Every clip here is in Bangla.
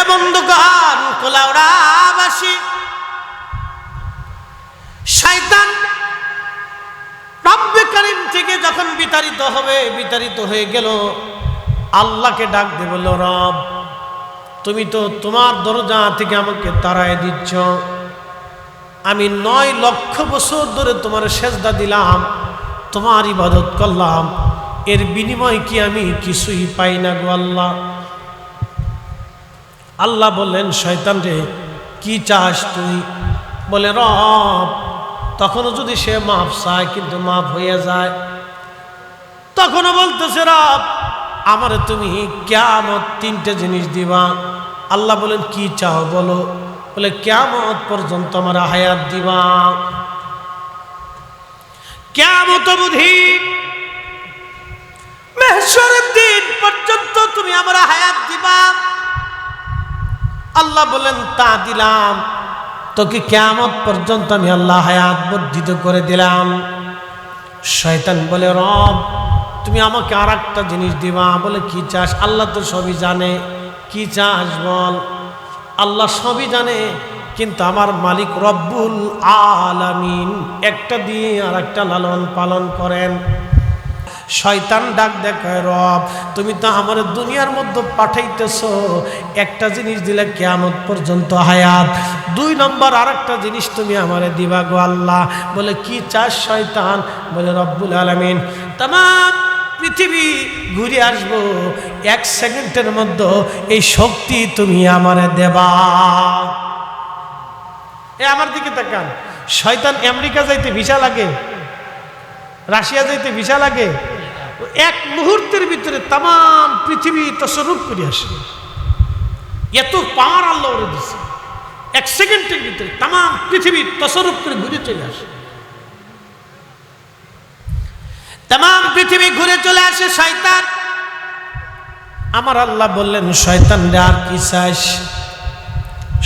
বন্ধুগণ, কুলাউড়াবাসী, শয়তান রব্বে কারীম থেকে যখন বিতাড়িত হয়ে গেল, আল্লাহকে ডাক দিয়ে বলল, রব তুমি তো তোমার দরজা থেকে আমাকে তাড়ায় দিচ্ছ, আমি 9 লক্ষ বছর ধরে তোমার সেজদা দিলাম, তোমার ইবাদত করলাম, এর বিনিময় কি আমি কিছুই পাই না গো আল্লাহ? আল্লাহ বললেন, শয়তান রে, কি চাস তুই? বলে, রব তখনও যদি সে মাফ চায় কিন্তু মাফ হয়ে যায়। তখনও বলতেছে, রব আমারে তুমি কিয়ামত 3টে জিনিস দিবা। আল্লাহ বলেন, কি চাও বলো? বলে, কিয়ামত পর্যন্ত আমার হায়াত দিবা, কিয়ামত অবধি মাহশরের দিন পর্যন্ত তুমি আমার হায়াত দিবা। আল্লাহ বলেন, তা দিলাম, তোকে কিয়ামত পর্যন্ত আমি আল্লাহ হায়াত বর্ধিত করে দিলাম। শয়তান বলে, রব তুমি আমাকে আর একটা জিনিস দিবা। বলে, কি চাস? আল্লাহ তো সবই জানে, কি চাস বল? আল্লাহ সবই জানে, কিন্তু আমার মালিক রব্বুল আলামিন একটা দিয়ে আর একটা লালন পালন করেন। শয়তান ডাক দেখায়, রব তুমি তো আমার দুনিয়ার মধ্যে পাঠাইতেছ, একটা জিনিস দিলে কিয়ামত পর্যন্ত হায়াত, 2 নম্বর আর একটা জিনিস তুমি আমারে দিবা গো আল্লাহ। বলে, কি চাস শয়তান? বলে, রব্বুল আলামিন তামাম পৃথিবী ঘুরে আসবো, 1 সেকেন্ডের মধ্যে এই শক্তি তুমি আমারে দেবা। আমার দিকে তাকান, শয়তান আমেরিকা যাইতে ভিসা লাগে, রাশিয়া যাইতে ভিসা লাগে, 1 মুহূর্তের ভিতরে তামাম পৃথিবী তসরুফ করে আসে। এত পাওয়ার আল্লাহ ওরে দিছে, 1 সেকেন্ডের ভিতরে তামাম পৃথিবী তসরুফ করে ঘুরে চলে আসে, তামাম পৃথিবী ঘুরে চলে আসে শয়তান। আমার আল্লাহ বললেন, শয়তান আর কি চাস?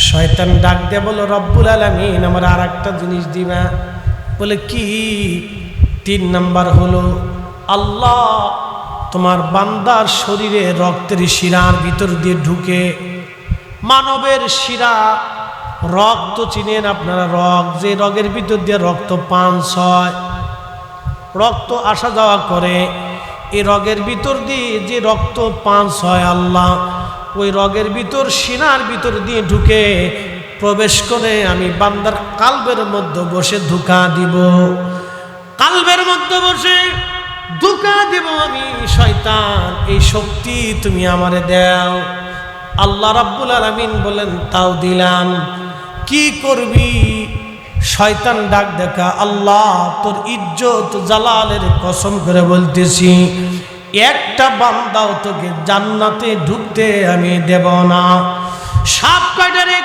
শয়তান ডাক দিয়ে বলল, রব্বুল আলামিন আমার আর একটা জিনিস দিবা। বলে, কি? 3 নম্বর হলো, আল্লাহ তোমার বান্দার শরীরে রক্তের শিরার ভিতর দিয়ে ঢুকে, মানবের শিরা রক্ত চিনেন আপনারা, যে রগের ভিতর দিয়ে রক্ত পাঞ্চ হয়, রক্ত আসা যাওয়া করে, এই রগের ভিতর দিয়ে যে রক্ত পাঞ্চ হয়, আল্লাহ ওই রগের ভিতর শিরার ভিতর দিয়ে ঢুকে প্রবেশ করে আমি বান্দার কালবের মধ্যে বসে ধোঁকা দিব, কালবের মধ্যে বসে ধোঁকা দেব আমি। শয়তান এই শক্তি তুমি আমারে দাও। আল্লাহ রাব্বুল আলামিন বলেন, তাও দিলাম। কি করবি? শয়তান ডাক দেখা, আল্লাহ তোর ইজ্জত জালালের কসম করে বলতেছি, একটা বান্দাও তোকে জান্নাতে ঢুকতে আমি দেব না। সাপ কাটারে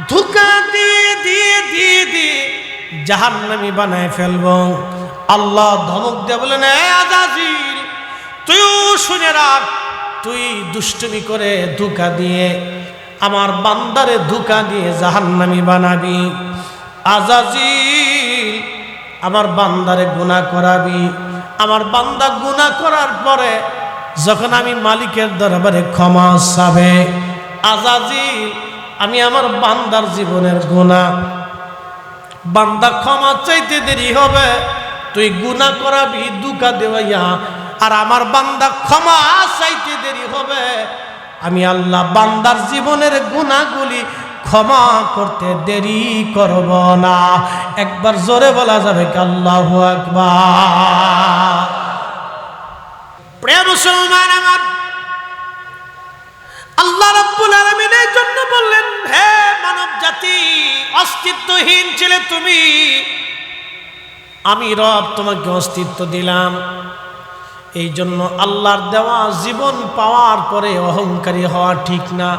ধোঁকা দিয়ে দিয়ে দিয়ে দিয়ে জাহান্নামী বানায় ফেলবো। আল্লাহ ধমক দিয়ে বলেন, আজাজিল তুইও শুনে রাখ, তুই দুষ্টুমি করে ধোঁকা দিয়ে আমার বান্দারে ধোঁকা দিয়ে জাহান্নামী বানাবি। আজাজিল আমার বান্দারে গুনাহ করাবি। আমার বান্দা গুনাহ করার পরে যখন আমি মালিকের দরবারে ক্ষমা চাবে, আজাজিল আমি আমার বান্দার জীবনের গুনাহ, বান্দা ক্ষমা চাইতে দেরি হবে, তুই গুনাহ করাবি ধোঁকা দেওয়াইয়া, আর আমার বান্দা ক্ষমা চাইতে দেরি হবে, আমি আল্লাহ বান্দার জীবনের গুনাহগুলি ক্ষমা করতে দেরি করব না। একবার জোরে বলা যাবে কি আল্লাহু আকবার? প্রিয় মুসলমান আমার, আল্লাহ রাব্বুল আলামিন এর জন্য বললেন, হে মানব জাতি, অস্তিত্বহীন ছিলে তুমি, আমি রব তোমাকে অস্তিত্ব দিলাম। এই জন্য আল্লাহর দেওয়া জীবন পাওয়ার পরে অহংকারী হওয়া ঠিক না,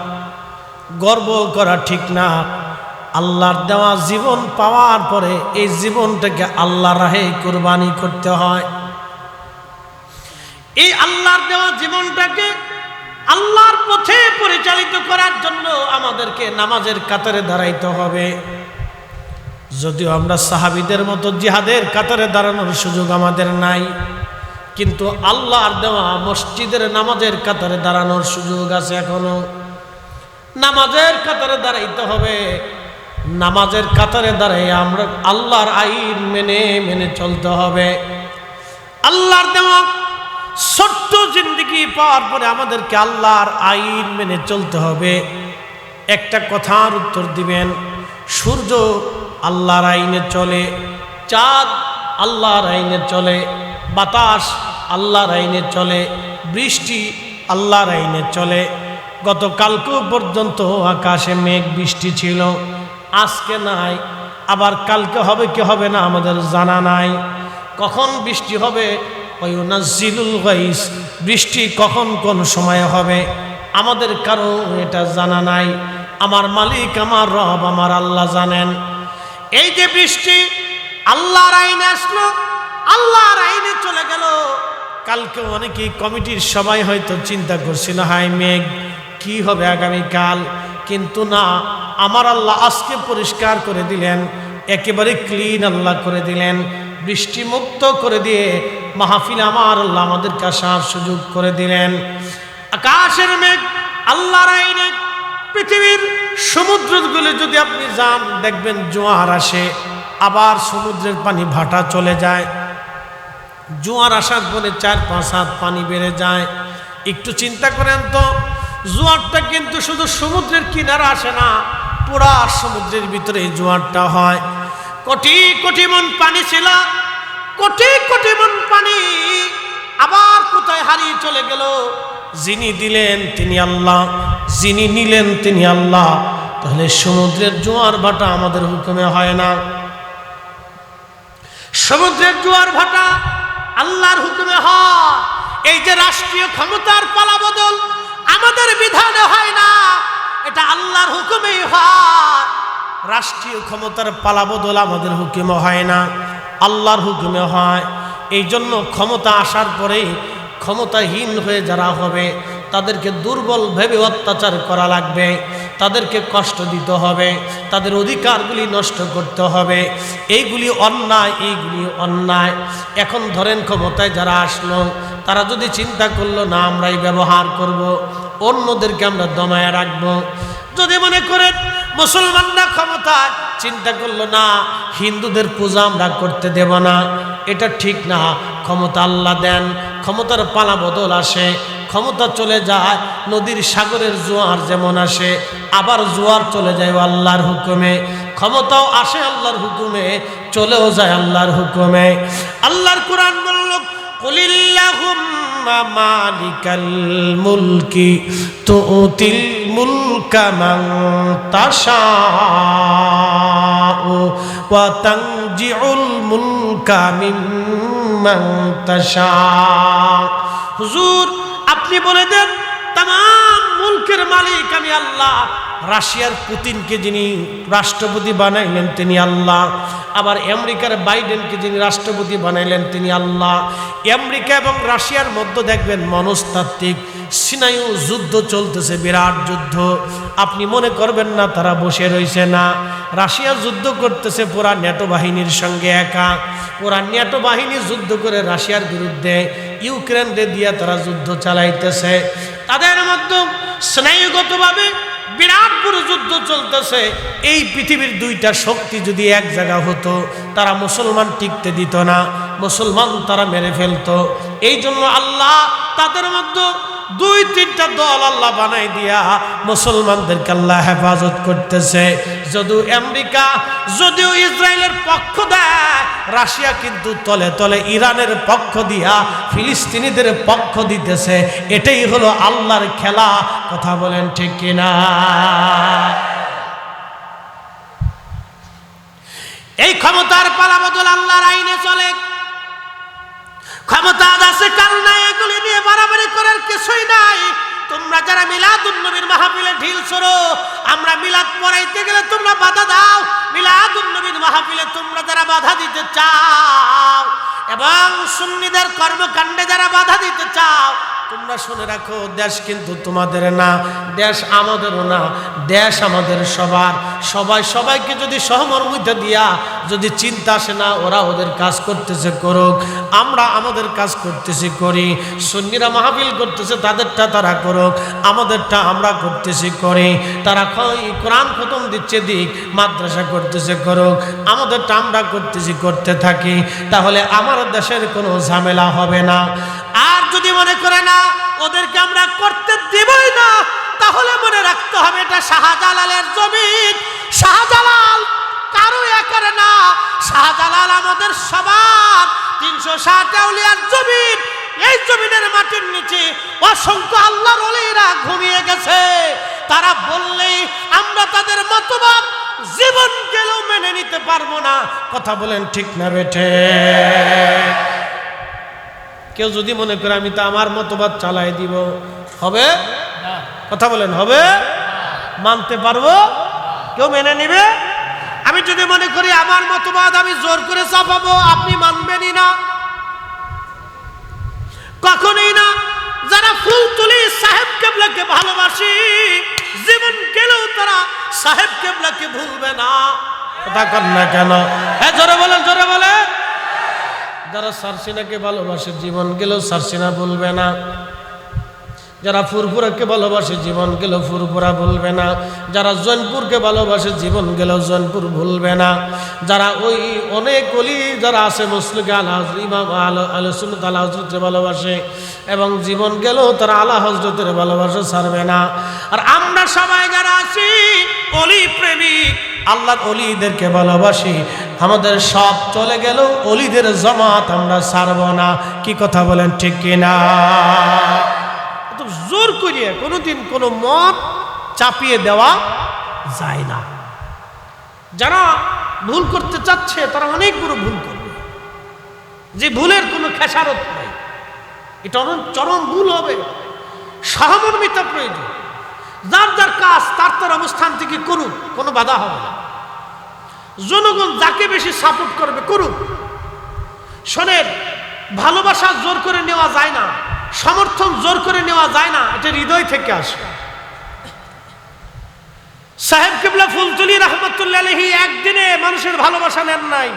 গর্ব করা ঠিক না। আল্লাহর দেওয়া জীবন পাওয়ার পরে এই জীবনটাকে আল্লাহর রাহে কুরবানি করতে হয়। এই আল্লাহর দেওয়া জীবনটাকে আল্লাহর পথে পরিচালিত করার জন্য আমাদেরকে নামাজের কাতারে দাঁড়াইতে হবে। যদিও আমরা সাহাবীদের মতো জিহাদের কাতারে দাঁড়ানোর সুযোগ আমাদের নাই, কিন্তু আল্লাহর দেওয়া মসজিদের নামাজের কাতারে দাঁড়ানোর সুযোগ আছে এখনো। নামাজের কাতারে দাঁড়াইতে হবে। নামাজের কাতারে দাঁড়াই আমরা আল্লাহর আইন মেনে মেনে চলতে হবে। আল্লাহর দেওয়া ছোট্ট জিন্দেগি পাওয়ার পরে আমাদেরকে আল্লাহর আইন মেনে চলতে হবে। একটা কথার উত্তর দিবেন, সূর্য আল্লাহর আইনে চলে, চাঁদ আল্লাহর আইনে চলে, বাতাস আল্লাহর আইনে চলে, বৃষ্টি আল্লাহর আইনে চলে। গতকালকে পর্যন্ত আকাশে মেঘ বৃষ্টি ছিল, আজকে নাই, আবার কালকে হবে কি হবে না আমাদের জানা নাই। কখন বৃষ্টি হবে, ওয়ায়ুনাজ্জিলুল গাইস, বৃষ্টি কখন কোন সময় হবে আমাদের কারো এটা জানা নাই। আমার মালিক আমার রব আমার আল্লাহ জানেন। এই যে বৃষ্টি আল্লাহর আইনে আসলো, আল্লাহর আইনে চলে গেল। কালকে অনেকেই কমিটির সবাই হয়তো চিন্তা করছিল হাই মেঘ কি হবে আগামীকাল, কিন্তু না, আমার আল্লাহ আজকে পরিষ্কার করে দিলেন, একেবারে ক্লিন আল্লাহ করে দিলেন, বৃষ্টি মুক্ত করে দিয়ে মাহফিল আমার আল্লাহ আমাদেরকে আসার সুযোগ করে দিলেন। আকাশের মেঘ আল্লাহর আইনে। পৃথিবীর সমুদ্রগুলো যদি আপনি যান দেখবেন জোয়ার আসে, আবার সমুদ্রের পানি ভাটা চলে যায়। জোয়ার আসার পরে 4-5 হাত পানি বেড়ে যায়। একটু চিন্তা করেন তো, জোয়ারটা কিন্তু শুধু সমুদ্রের কিনারা আসে না, পুরা সমুদ্রের ভিতরে এই জোয়ারটা হয়। কোটি কোটি মন পানি ছিল, কোটি কোটি মন পানি আবার কোথায় হারিয়ে চলে গেল। যিনি দিলেন তিনি আল্লাহ, যিনি নিলেন তিনি আল্লাহ। তাহলে সমুদ্রের জোয়ার ভাটা আমাদের হুকুমে হয় না, সমুদ্রের জোয়ার ভাটা আল্লাহর হুকুমে হয়। এই যে রাষ্ট্রীয় ক্ষমতার পালাবদল আমাদের বিধানে হয় না, এটা আল্লাহর হুকুমেই হয়। রাষ্ট্রীয় ক্ষমতার পালাবদল আমাদের হুকুমে হয় না, আল্লাহর হুকুমে হয়। এই জন্য ক্ষমতা আসার পরে ক্ষমতাহীন হয়ে যারা হবে তাদেরকে দুর্বল ভেবে অত্যাচার করা লাগবে, তাদেরকে কষ্ট দিতে হবে, তাদের অধিকারগুলি নষ্ট করতে হবে। এইগুলি অন্যায়, এইগুলি অন্যায়। এখন ধরেন ক্ষমতায় যারা আসলো তারা যদি চিন্তা করলো না আমরাই ব্যবহার করব, অন্যদেরকে আমরা দমায় রাখবো। যদি মনে করেন মুসলমানরা ক্ষমতায়, চিন্তা করলো না হিন্দুদের পূজা আমরা করতে দেব না, এটা ঠিক না। ক্ষমতা আল্লাহ দেন, ক্ষমতার পালা বদল আসে, ক্ষমতা চলে যায়। নদীর সাগরের জোয়ার যেমন আসে, আবার জোয়ার চলে যায় আল্লাহর হুকুমে। ক্ষমতাও আসে আল্লাহর হুকুমে, চলেও যায় আল্লাহর হুকুমে। আল্লাহর কোরআন বলল কুলিল্লাহুম্মা মালিকাল মুলকি তুতিল মুলকা মান তাশাউ ওয়া তানজিউল মুলকা মিম্মান তাশাউ। হুজুর আপনি বলে দেন तमाम মুলকের মালিক আমি আল্লাহ। রাশিয়ার পুতিনকে যিনি রাষ্ট্রপতি বানাইলেন তিনি আল্লাহ, আবার আমেরিকার বাইডেনকে যিনি রাষ্ট্রপতি বানাইলেন তিনি আল্লাহ। আমেরিকা এবং রাশিয়ার মধ্যে দেখবেন মনস্তাত্ত্বিক সিনায়ু যুদ্ধ চলতেছে, বিরাট যুদ্ধ। আপনি মনে করবেন না তারা বসে রয়েছে, না, রাশিয়া যুদ্ধ করতেছে পুরা ন্যাটো বাহিনীর সঙ্গে একা। পুরা ন্যাটো বাহিনী যুদ্ধ করে রাশিয়ার বিরুদ্ধে ইউক্রেনকে দিয়ে তারা যুদ্ধ চালাইতেছে। তাদের মধ্যে স্নায়ুগতভাবে বিরাট বড় যুদ্ধ চলতেছে। এই পৃথিবীর দুইটা শক্তি যদি এক জায়গা হতো তারা মুসলমান টিকতে দিত না, মুসলমান তারা মেরে ফেলতো। এই জন্য আল্লাহ তাদের মধ্যে 2-3টা দল আল্লাহ বানাই দিয়া মুসলমানদেরকে আল্লাহ হেফাজত করতেছে। যদিও আমেরিকা, যদিও ইসরায়েলের পক্ষ দেয়, রাশিয়া কিন্তু তলে তলে ইরানের পক্ষ দিয়া ফিলিস্তিনিদের পক্ষ দিতেছে। এটাই হলো আল্লাহর খেলা। কথা বলেন ঠিক কিনা? এই ক্ষমতার পালাবদল আল্লাহর আইনে চলে। ক্ষমতা আছে কাল নাই, এগুলি নিয়ে বাড়াবাড়ি করার কিছুই নাই। তোমরা যারা মিলাদুন নবীর মাহফিলে ঢিল ছোড়ো, আমরা মিলাদ পড়াইতে গেলে তোমরা বাধা দাও। মিলাদুন নবীর মাহফিলে তোমরা যারা বাধা দিতে চাও এবং সুন্নিদের কর্মকাণ্ডে যারা বাধা দিতে চাও, তোমরা শুনে রাখো, দেশ কিন্তু তোমাদের না, দেশ আমাদেরও না, দেশ আমাদের সবার। সবাই সবাইকে যদি সহমর্মিতা দিয়া যদি চিন্তা আসে না, ওরা ওদের কাজ করতেছে করুক, আমরা আমাদের কাজ করতেছি করি, সুন্নিরা মাহফিল করতেছে তাদেরটা তারা করুক, আমাদেরটা আমরা করতেছি করি, তারা কোরআন খতম দিচ্ছে দিক, মাদ্রাসা করতেছে করুক, আমাদেরটা আমরা করতেছি করতে থাকি, তাহলে আমার দেশের কোনো ঝামেলা হবে না। আর যদি মনে করে না ওদেরকে আমরা করতে দেবই না, তাহলে মনে রাখতে হবে এটা শাহজালালের জমিন। শাহজালাল কারো একার না, শাহজালাল আমাদের সবার। 360 আউলিয়ার জমিন। এই জমিনের মাটির নিচে অসংখ্য আল্লাহর ওলিরা ঘুমিয়ে গেছে। তারা বললেই আমরা তাদের মতবাদ জীবন গেলেও মেনে নিতে পারবো না। কথা বলেন ঠিক না বেঠে? কেউ যদি মনে করে আমি তো আমার মতবাদ চালাই দিব, হবে? কথা বলেন, হবে? মানতে পারবো? কেউ মেনে নিবে? আমি যদি মনে করি আমার মতবাদ আমি জোর করে চাপাবো, আপনি মানবেনই না, কখনোই না। যারা ফুল তুলি সাহেব কেবলাকে ভালোবাসি, জীবন গেলেও তারা সাহেব কেবলাকে ভুলবে না। কথা কন না কেন? হ্যাঁ, জোরে বলেন, জোরে বলে। যারা সারসিনাকে ভালোবাসে, জীবন গেলেও সারসিনা ভুলবে না। যারা ফুরফুরাকে ভালোবাসে, জীবন গেলেও ফুরফুরা ভুলবে না। যারা জৈনপুরকে ভালোবাসে, জীবন গেলেও জৈনপুর ভুলবে না। যারা ওই অনেক অলি যারা আছে, মুসলিম ইমাম আল সুন্নাত আলা হযরতকে ভালোবাসে এবং জীবন গেলেও তারা আলা হযরতের ভালোবাসা ছাড়বে না। আর আমরা সবাই যারা আছি অলি প্রেমিক, আল্লাহর অলিদেরকে ভালোবাসি, আমাদের সব চলে গেলেও অলিদের জামাত আমরা ছাড়ব না। কি কথা বলেন ঠিক কিনা? জোর করিয়ে কোনোদিন কোনো মত চাপিয়ে দেওয়া যায় না। যারা ভুল করতে চাচ্ছে তারা অনেক বড় ভুল করবে, যে ভুলের কোনো খেসারত নাই। এটা চরম ভুল হবে। সহমর্মিতা প্রয়োজন। যার যার কাজ তার তার অবস্থান থেকে করুক, কোনো বাধা হবে না। জনগণ যাকে বেশি সাপোর্ট করবে করুক। শোনেন, ভালোবাসা জোর করে নেওয়া যায় না, সমর্থন জোর করে নেওয়া যায় না, এটা হৃদয় থেকে আসে। সাহেব কিবলা ফুলতুলি রহমতুল্লাহ আলাইহি একদিনে মানুষের ভালোবাসা নেন নাই।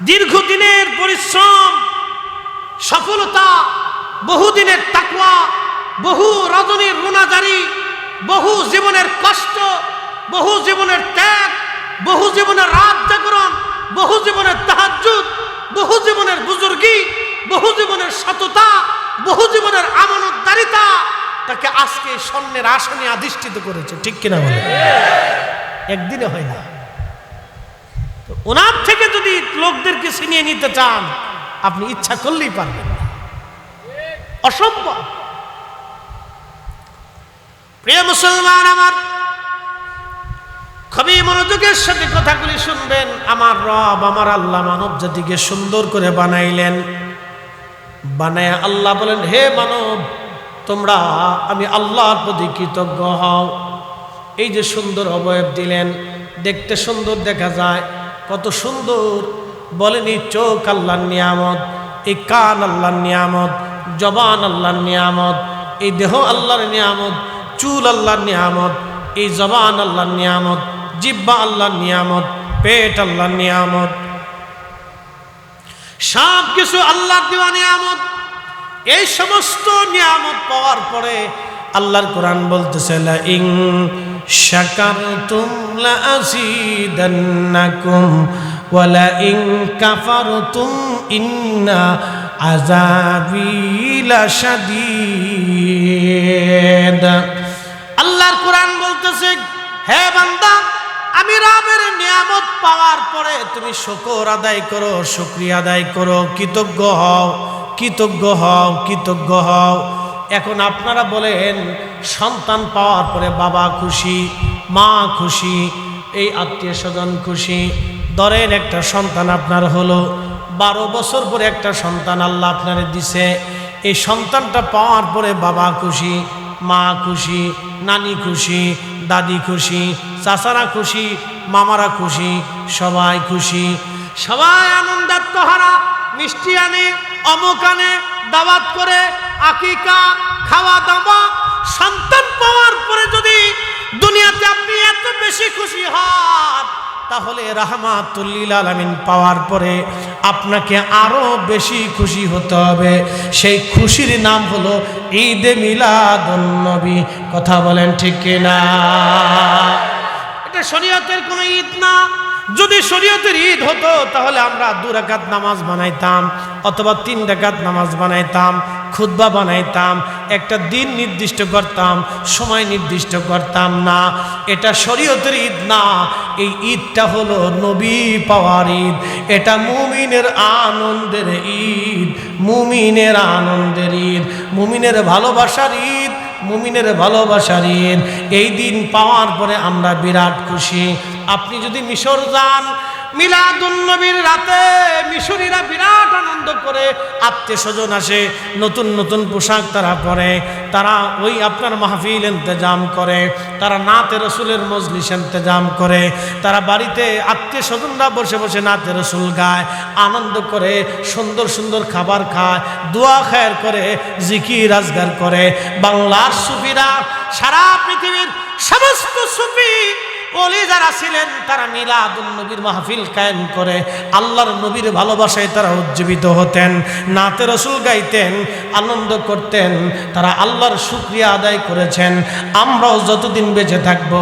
দীর্ঘদিনের পরিশ্রম, সফলতা, বহুদিনের তাকওয়া, বহু রজনীর রুনাজারি, বহু জীবনের কষ্ট, বহু জীবনের ত্যাগ, বহু জীবনের রাত জাগরণ, বহু জীবনের তাহাজ্জুদ, বহু জীবনের বুজুর্গি, বহু জীবনের সততা, বহু জীবনের আমানতদারিতা তাকে আজকে স্বর্ণের আসনে অধিষ্ঠিত করেছে। ঠিক কিনা বলে? একদিনে হয় না। তো ওনার থেকে যদি লোকদেরকে ছিনিয়ে নিতে চান, আপনি ইচ্ছা করলেই পারবেন না, অসম্ভব। প্রিয় মুসলমান আমার, খুবই মনোযোগের সাথে কথাগুলি শুনবেন। আমার রব, আমার আল্লাহ মানব জাতিকে সুন্দর করে বানাইলেন। বানায় আল্লাহ বলেন, হে মানব, তোমরা আমি আল্লাহর প্রতি কৃতজ্ঞ হও। এই যে সুন্দর অবয়ব দিলেন, দেখতে সুন্দর দেখা যায়, কত সুন্দর বলেনি। চোখ আল্লাহর নিয়ামত, এই কান আল্লাহর নিয়ামত, জবান আল্লাহর নিয়ামত, এই দেহ আল্লাহর নিয়ামত, চুল আল্লাহর নিয়ামত, এই জবান আল্লাহর নিয়ামত, জিহ্বা আল্লাহর নিয়ামত, পেট আল্লাহর নিয়ামত, সব কিছু আল্লাহর দেওয়া নিয়ামত। এই সমস্ত নিয়ামত পাওয়ার পরে আল্লাহর কোরআন বলতেছে, লা ইন শাকারতুম লা আযীদান্নাকুম ওয়া লা ইন কাফারতুম ইন্না আযাবি লাশাদীদ। আল্লাহর কোরআন বলতেছে, হে বান্দা, আমি রবের নিয়ামত পাওয়ার পরে তুমি শুকর আদায় করো, শুকরিয়া আদায় করো, কৃতজ্ঞ হও, কৃতজ্ঞ হও, কৃতজ্ঞ হও। এখন আপনারা বলেন, সন্তান পাওয়ার পরে বাবা খুশি, মা খুশি, এই আত্মীয় স্বজন খুশি। ধরেন একটা সন্তান আপনার হলো, 12 বছর পরে একটা সন্তান আল্লাহ আপনারে দিছে। এই সন্তানটা পাওয়ার পরে বাবা খুশি, মা খুশি, নানি খুশি, দাদি খুশি, চাচারা খুশি, মামারা খুশি, সবাই খুশি। সবাই আনন্দাত্মহারা, মিষ্টি আনে, অমুক আনে, দাওয়াত করে, আকিকা, খাওয়া দাওয়া, সন্তান পাওয়ার পরে যদি দুনিয়াতে আপনি এত বেশি খুশি হন, তাহলে রাহমাতুল লিল আলামিন পাওয়ার পরে আপনাকে আরো বেশি খুশি হতে হবে। সেই খুশির নাম হলো ঈদে মিলাদুন নবী। কথা বলেন ঠিক কিনা? এটা শরীয়তের কোনো ঈদ না। যদি শরীয়তের ঈদ হতো তাহলে আমরা 2 রাকাত নামাজ বানাইতাম অথবা 3 রাকাত নামাজ বানাইতাম, খুতবা বানাইতাম, একটা দিন নির্দিষ্ট করতাম, সময় নির্দিষ্ট করতাম না। এটা শরীয়তের ঈদ না। এই ঈদটা হলো নবী পাওয়ার ঈদ। এটা মুমিনের আনন্দের ঈদ, মুমিনের আনন্দের ঈদ, মুমিনের ভালোবাসার ঈদ, মুমিনের ভালোবাসার ঈদ। এই দিন পাওয়ার পরে আমরা বিরাট খুশি। আপনি যদি মিশর যান, মিলাদুন নবীর রাতে মিশরীরা বিরাট আনন্দ করে, আত্মীয় স্বজন আসে, নতুন নতুন পোশাক তারা পরে, তারা ওই আপনার মাহফিল ইন্তজাম করে, তারা নাতে রসুলের মজলিস ইন্তজাম করে, তারা বাড়িতে আত্মীয় স্বজনরা বসে বসে নাতে রসুল গায়, আনন্দ করে, সুন্দর সুন্দর খাবার খায়, দোয়া খায়ের করে, জিকির আজগার করে। বাংলার সুফিরা, সারা পৃথিবীর সমস্ত সুফি ওলি যারা ছিলেন, তারা মিলাদুন নবীর মাহফিল কায়েম করে আল্লাহর নবীর ভালোবাসায় তারা উজ্জীবিত হতেন, নাতে রসুল গাইতেন, আনন্দ করতেন, তারা আল্লাহর শুকরিয়া আদায় করেছেন। আমরাও যতদিন বেঁচে থাকব,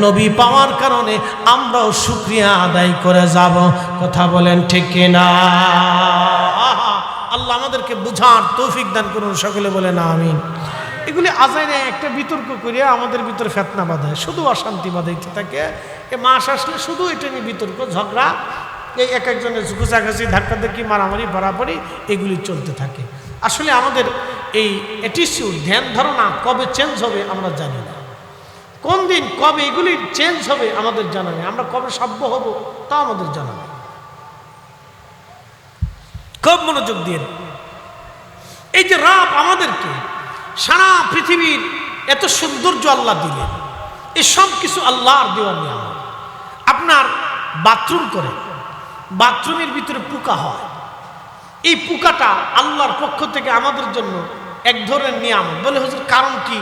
নবী পাওয়ার কারণে আমরাও শুকরিয়া আদায় করে যাব। কথা বলেন ঠিক কিনা? আল্লাহ আমাদেরকে বুঝার তৌফিক দান করুন। সকলে বলেন আমিন। এগুলি আজাইনে একটা বিতর্ক করিয়া আমাদের ভিতরে ফেতনা বাঁধায়, শুধু অশান্তি বাঁধাইতে থাকে। এ মাস আসলে শুধু এটা নিয়ে বিতর্ক, ঝগড়া, এই এক একজনের ঘুষাঘাষি, ধাক্কাধাক্কি, মারামারি, বাড়াবাড়ি, এগুলি চলতে থাকে। আসলে আমাদের এই অ্যাটিটিউড, ধ্যান ধারণা কবে চেঞ্জ হবে আমরা জানি না। কোন দিন কবে এগুলি চেঞ্জ হবে আমাদের জানা নেই। আমরা কবে সভ্য হব তা আমাদের জানা নেই। খুব মনোযোগ দিয়ে, এই যে রব আমাদেরকে সারা পৃথিবীর এত সৌন্দর্য আল্লাহ দিলেন, এই সব কিছু আল্লাহর দেওয়া নিয়ামত। আপনার বাথরুম করে, বাথরুমের ভিতরে পোকা হয়, এই পোকাটা আল্লাহর পক্ষ থেকে আমাদের জন্য এক ধরনের নিয়ামত। বলে হুজুর কারণ কি?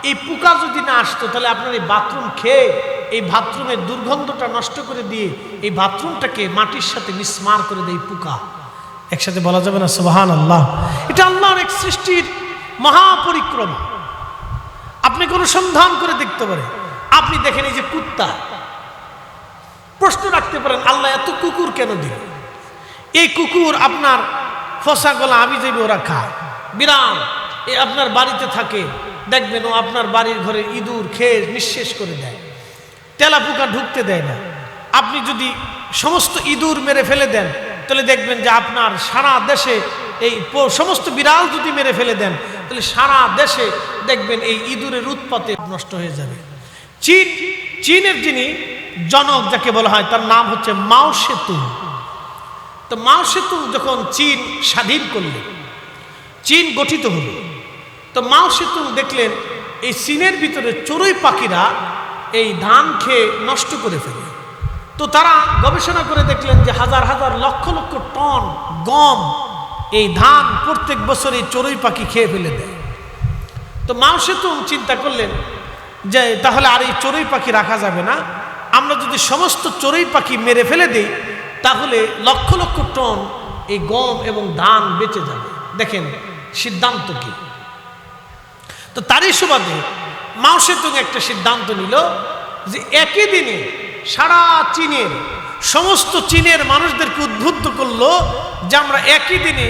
এই পোকা যদি না আসতো তাহলে আপনার এই বাথরুম খেয়ে এই বাথরুমের দুর্গন্ধটা নষ্ট করে দিয়ে এই বাথরুমটাকে মাটির সাথে মিসমার করে দেয় পোকা। একসাথে বলা যাবে না সুবহানাল্লাহ? এটা আল্লাহর এক সৃষ্টির মহাপরিক্রমা। আপনি কোন সন্ধান করে দেখতে পারেন। আপনি দেখেন এই যে কুত্তা, প্রশ্ন রাখতে পারেন আল্লাহ এত কুকুর কেন দিল? এই কুকুর আপনার ফসা গলা আবি যাবে ওরা খায়, বিড়াল এ আপনার বাড়িতে থাকে, দেখবেন ও আপনার বাড়ির ঘরে ইঁদুর খেয়ে নিঃশেষ করে দেয়, তেলা পোকা ঢুকতে দেয় না। আপনি যদি সমস্ত ইঁদুর মেরে ফেলে দেন তাহলে দেখবেন যে আপনার সারা দেশে এই সমস্ত বিড়াল যদি মেরে ফেলে দেন তাহলে সারা দেশে দেখবেন এই ইঁদুরের উৎপাতে নষ্ট হয়ে যাবে। চীনের যিনি জনক যাকে বলা হয় তার নাম হচ্ছে মাও সেতুং। তো মাও সেতুং যখন চীন স্বাধীন করলেন, চীন গঠিত হলো, তো মাও সেতুং দেখলেন এই চীনের ভিতরে চড়ুই পাখিরা এই ধান খেয়ে নষ্ট করে ফেলে। তো তারা গবেষণা করে দেখলেন যে হাজার হাজার লক্ষ লক্ষ টন গম, এই ধান প্রত্যেক বছর এই চড়ুই পাখি খেয়ে ফেলে দেয়। তো মাও সেতুং চিন্তা করলেন যে তাহলে আর এই চড়ুই পাখি রাখা যাবে না, আমরা যদি সমস্ত চড়ুই পাখি মেরে ফেলে দিই তাহলে লক্ষ লক্ষ টন এই গম এবং ধান বেঁচে যাবে। দেখেন সিদ্ধান্ত কি। তো তারই সুবাদে মাও সেতুং একটা সিদ্ধান্ত নিল যে একই দিনে সারা চীনের সমস্ত চীনের মানুষদেরকে উদ্বুদ্ধ করলো যে আমরা একই দিনে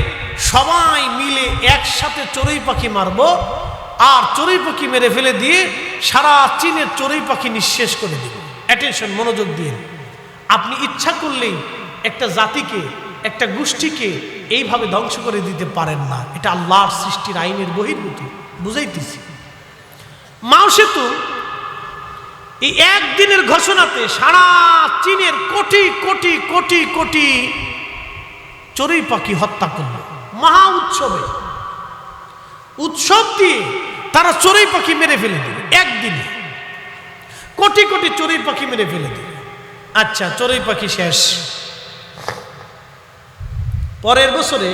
সবাই মিলে একসাথে চড়ুই পাখি মারব, আর চড়ুই পাখি মেরে ফেলে দিয়ে সারা চীনের চড়ুই পাখি নিঃশেষ করে দেব। অ্যাটেনশন, মনোযোগ দিয়ে, আপনি ইচ্ছা করলেই একটা জাতিকে, একটা গোষ্ঠীকে এইভাবে ধ্বংস করে দিতে পারেন না। এটা আল্লাহর সৃষ্টির আইনের বহির্ভূত। বুঝাইতেছি, মাও সেতুং এই একদিনের ঘোষণাতে সারা চীনের কোটি কোটি কোটি কোটি চড়ুই পাখি হত্যা করল। মহা উৎসবে, উৎসব দিয়ে তারা চড়ুই পাখি মেরে ফেলে দিল। একদিনে কোটি কোটি চড়ুই পাখি মেরে ফেলে দিল। আচ্ছা, চড়ুই পাখি শেষ। পরের বছরে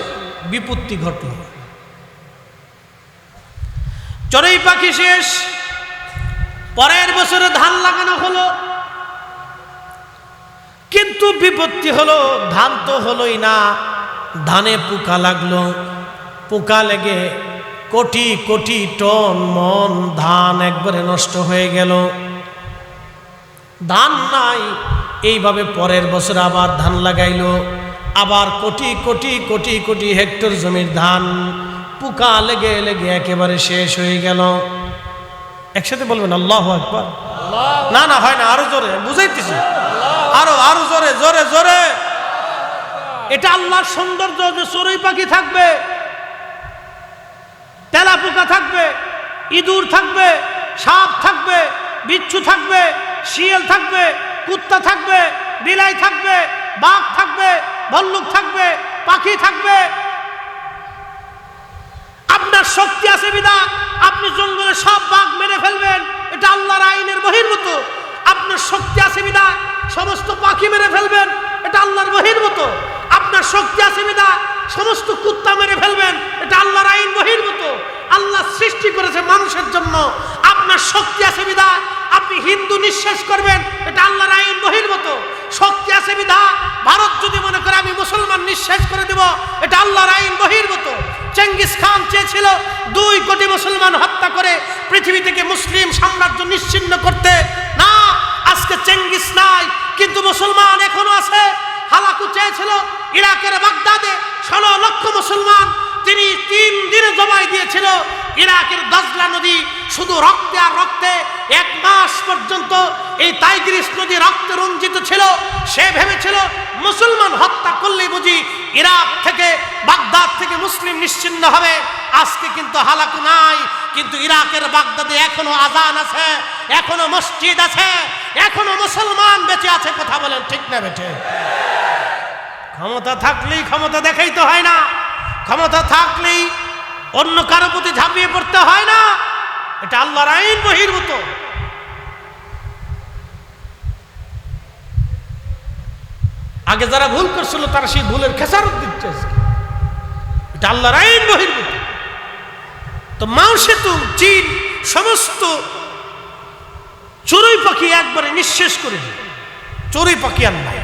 বিপত্তি ঘটল। চড়ুই পাখি শেষ। পরের বছরে ধান লাগানো হলো, কিন্তু বিপত্তি হলো, ধান তো হলোই না, ধানে পোকা লাগলো। পোকা লেগে কোটি কোটি টন মন ধান একবারে নষ্ট হয়ে গেল। ধান নাই, এইভাবে পরের বছর আবার ধান লাগাইলো, আবার কোটি কোটি কোটি কোটি হেক্টর জমির ধান পোকা লেগে লেগে একেবারে শেষ হয়ে গেল। একসাথে বলবেন আল্লাহু আকবার। না না হয় না, আরো জোরে বুঝাইতেছি, আরো আরো জোরে জোরে জোরে। এটা আল্লাহর সৌন্দর্য যে চড়ুই পাখি থাকবে, তেলা পোকা থাকবে, ইঁদুর থাকবে, সাপ থাকবে, বিচ্ছু থাকবে, শিয়াল থাকবে, কুত্তা থাকবে, বিলাই থাকবে, বাঘ থাকবে, ভল্লুক থাকবে, পাখি থাকবে। আপনার শক্তি আছে বিদা আপনি জঙ্গলে সব বাঘ মেরে ফেলবেন, এটা আল্লাহর আইনের বহির্ভূত। আপনার শক্তি আছে বিদা সমস্ত পাখি মেরে ফেলবেন, এটা আল্লাহর বহির্ভূত। আপনার শক্তি আছে বিদা সমস্ত কুত্তা মেরে ফেলবেন, এটা আল্লাহর আইন বহির্ভূত। আল্লাহ সৃষ্টি করেছে মানুষের জন্য। আপনার শক্তি আছে বিদা আপনি হিন্দু নিঃশেষ করবেন, এটা আল্লাহর আইন বহির্ভূত। শক্তি আছে বিধা ভারত যদি মনে করে আমি মুসলমান নিঃশেষ করে দেব, এটা আল্লাহর আইন বহির্ভূত। চেঙ্গিস খান চেয়েছিল 2 কোটি মুসলমান হত্যা করে পৃথিবী থেকে মুসলিম সাম্রাজ্য নিশ্চিহ্ন করতে। না, আজকে চেঙ্গিস নাই, কিন্তু মুসলমান এখনো আছে। হালাকু চেয়েছিল ইরাকের বাগদাদে 16 লক্ষ মুসলমান তিনি 3 দিনে জবাই দিয়েছিল। ইরাকের দাজলা নদী শুধু রক্তে আর রক্তে 1 মাস পর্যন্ত এই টাইগ্রিস নদী রক্তে রঞ্জিত ছিল। সে ভেবেছিল মুসলমান হত্যা করলেই বুঝি ইরাক থেকে বাগদাদ থেকে মুসলিম নিশ্চিহ্ন হবে। আজকে কিন্তু হালাকু নাই, কিন্তু ইরাকের বাগদাদে এখনো আজান আছে, এখনো মসজিদ আছে, এখনো মুসলমান বেঁচে আছে। কথা বলেন ঠিক না বেঠে? ক্ষমতা থাকলেই ক্ষমতা দেখাইতে হয় না, ক্ষমতা থাকলেই অন্য কারো প্রতি ঝাঁপিয়ে পড়তে হয় না, এটা আল্লাহর আইন বহির্ভূত। আগে যারা ভুল করছিল তারা সেই ভুলের খেসারত দিচ্ছে, এটা আল্লাহর আইন বহির্ভূত। তো মাও সেতু চীন সমস্ত চড়ুই পাখি একবারে নিঃশেষ করে দিল। চড়ুই পাখি আর নাই।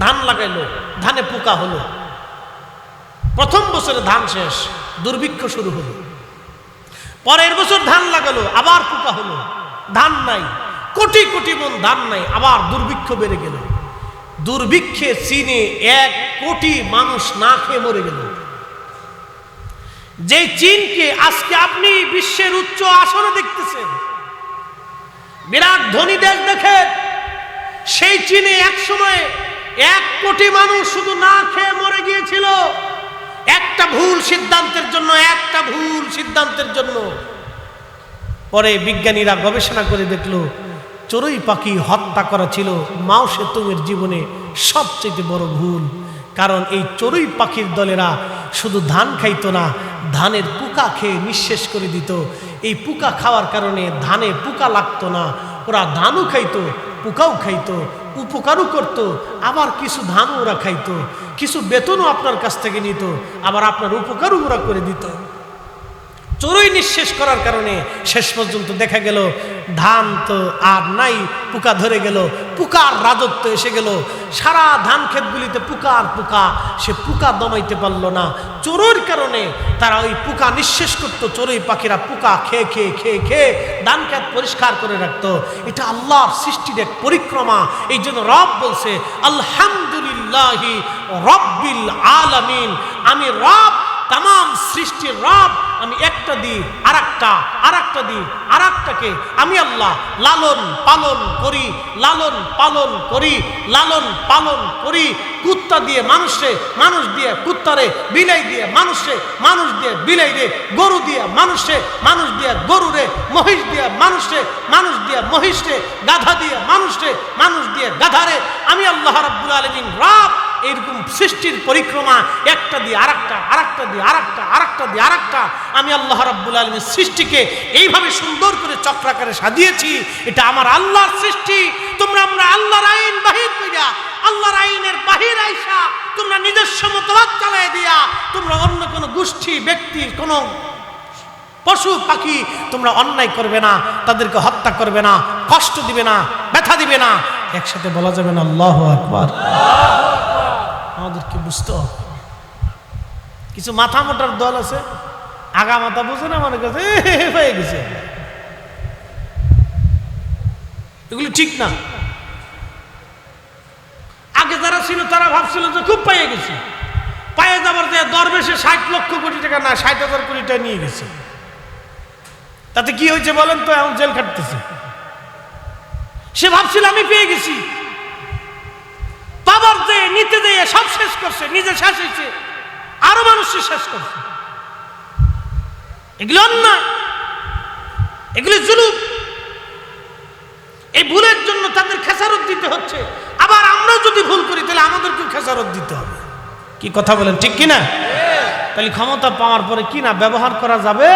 ধান লাগাইলো, ধানে পোকা হলো। প্রথম বছরে ধান শেষ, দুর্ভিক্ষ শুরু হলো। পরের বছর ধান লাগালো, আবার পোকা হলো, ধান নাই, কোটি কোটি মন ধান নাই, আবার দুর্ভিক্ষ বেড়ে গেল। দুর্ভিক্ষে চীনে 1 কোটি মানুষ না খেয়ে মরে গেল। যে চীনকে আজকে আপনি বিশ্বের উচ্চ আসনে দেখতেছেন, বিরাট ধনী দেশ দেখেন, সেই চীনে এক সময় 1 কোটি মানুষ শুধু না খেয়ে মরে গিয়েছিল। একটা ভুল সিদ্ধান্তের জন্য, একটা ভুল সিদ্ধান্তের জন্য। পরে বিজ্ঞানীরা গবেষণা করে দেখলো চড়ুই পাখি হত্যা করা ছিল মাও সেতুংয়ের জীবনে সবচেয়ে বড় ভুল। কারণ এই চড়ুই পাখির দলেরা শুধু ধান খাইতো না, ধানের পোকা খেয়ে নিঃশেষ করে দিত। এই পোকা খাওয়ার কারণে ধানে পোকা লাগতো না, ওরা ধানও খাইতো, পোকাও খাইতো, উপকারও করত। আবার কিছু ধানও ওরা খাইতো, কিছু বেতনও আপনার কাছ থেকে নিত, আবার আপনার উপকারও ওরা করে দিত। চড়ুই নিঃশেষ করার কারণে শেষ পর্যন্ত দেখা গেল ধান তো আর নাই, পোকা ধরে গেল, পোকার রাজত্ব এসে গেল। সারা ধান ক্ষেতগুলিতে পোকা আর পোকা, সে পোকা দমাইতে পারল না। চড়ুইর কারণে তারা ওই পোকা নিঃশেষ করতো। চড়ুই পাখিরা পোকা খেয়ে খেয়ে খেয়ে খেয়ে ধান ক্ষেত পরিষ্কার করে রাখতো। এটা আল্লাহর সৃষ্টির এক পরিক্রমা। এই জন্য রব বলছে আলহামদুলিল্লাহি রব্বিল আলামিন, আমি রব, তাম সৃষ্টির রব। আমি একটা দিই আরেকটা দিই আরেকটাকে আমি আল্লাহ লালন পালন করি, লালন পালন করি, লালন পালন করি। কুত্তা দিয়ে মানুষে, মানুষ দিয়ে কুত্তারে, বিলাই দিয়ে মানুষে, মানুষ দিয়ে বিলাই রে, গরু দিয়ে মানুষে, মানুষ দিয়ে গরুরে, মহিষ দিয়ে মানুষে, মানুষ দিয়ে মহিষে, গাধা দিয়ে মানুষে, মানুষ দিয়ে গাধারে। আমি আল্লাহ রাব্বুল আলামিন রব। এরকম সৃষ্টির পরিক্রমা, একটা দিয়ে আরেকটা, আরেকটা দিয়ে আরেকটা, আরেকটা দিয়ে আরেকটা। আমি আল্লাহ রাব্বুল আলামিন সৃষ্টিকে এইভাবে সুন্দর করে চক্রাকারে সাজিয়েছি। এটা আমার আল্লাহর সৃষ্টি। তোমরা আমরা আল্লাহর আইন বাহির কইরা, আল্লাহর আইনের বাহির আইসা তোমরা নিজস্ব মতবাদ চালাই দিয়া তোমরা অন্য কোনো গোষ্ঠী ব্যক্তির কোনো পশু পাখি তোমরা অন্যায় করবে না, তাদেরকে হত্যা করবে না, কষ্ট দিবে না, ব্যথা দিবে না। একসাথে বলা যাবে না আল্লাহু আকবার? আমাদেরকে বুঝতে হবে। কিছু মাথা মোটার দল আছে, আগা মাথা বুঝে না, মনে করছে হয়ে গেছে। এগুলো ঠিক না। আগে যারা ছিল তারা ভাবছিল যে খুব পাইয়ে গেছে, পাইয়ে যাবার যে দরবেশে 60 লক্ষ কোটি টাকা না 60,000 কোটি টাকা নিয়ে গেছে, তাতে কি হয়েছে বলেন তো? এখন জেল খাটতেছে। সে ভাবছিল আমি পেয়ে গেছি, বাবার যে নিতে দিয়ে সব শেষ করছে, নিজে শেষ হয়েছে, আরো মানুষকে শেষ করছে। এগুলো অন্যায়, এগুলি জুলুম। এই ভুলের জন্য তাদের খেসারত দিতে হচ্ছে। আবার আমরাও যদি ভুল করি তাহলে আমাদেরকেও খেসারত দিতে হবে। কি কথা বলেন, ঠিক কিনা? তাহলে ক্ষমতা পাওয়ার পরে কি না ব্যবহার করা যাবে,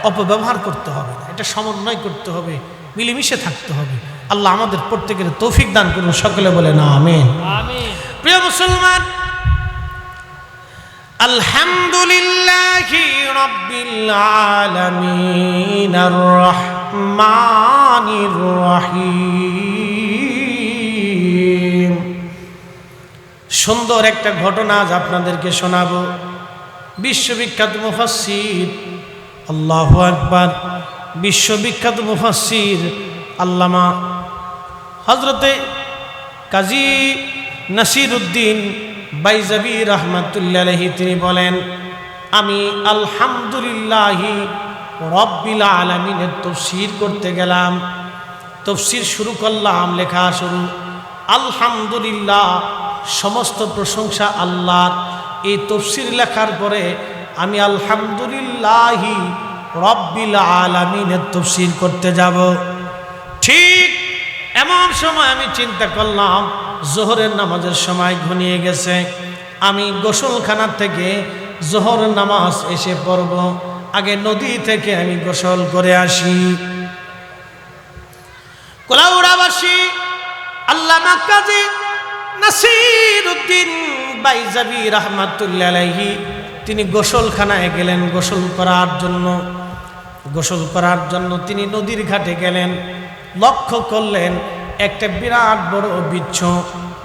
অপব্যবহার করতে হবে না। এটা সমন্বয় করতে হবে, মিলেমিশে থাকতে হবে। আল্লাহ আমাদের প্রত্যেকের তৌফিক দান করুন, সকলে বলে না আমিন। প্রিয় মুসলমান, আলহামদুলিল্লাহি রাব্বিল আলামিন আর রহমানির রহিম। সুন্দর একটা ঘটনা আজ আপনাদেরকে শোনাবো। বিশ্ববিখ্যাত মুফাসসির, আল্লাহু আকবার, বিশ্ববিখ্যাত মুফাসসির আল্লামা হযরতে কাজী নাসিরউদ্দিন বাইজাবি রাহমাতুল্লাহি আলাইহি তিনি বলেন, আমি আলহামদুলিল্লাহি রাব্বিল আলামিনের তাফসীর করতে গেলাম। তাফসীর শুরু করলাম, লেখা শুরু আলহামদুলিল্লাহ, সমস্ত প্রশংসা আল্লাহর। এই তাফসীর লেখার পরে আমি আলহামদুলিল্লাহি রাব্বিল আলামিনের তাফসীর করতে যাব। ঠিক এমন সময় আমি চিন্তা করলাম জোহরের নামাজের সময় ঘনিয়ে গেছে, আমি গোসলখানা থেকে জোহরের নামাজ এসে পড়ব, আগে নদী থেকে আমি গোসল করে আসি। কোলাউড়াবাসী আল্লামা কাজী নাসিরউদ্দিন বাইজাবি রাহমাতুল্লাহি আলাইহি তিনি গোসলখানায় গেলেন গোসল করার জন্য। গোসল করার জন্য তিনি নদীর ঘাটে গেলেন। লক্ষ্য করলেন একটা বিরাট বড় বিচ্ছু,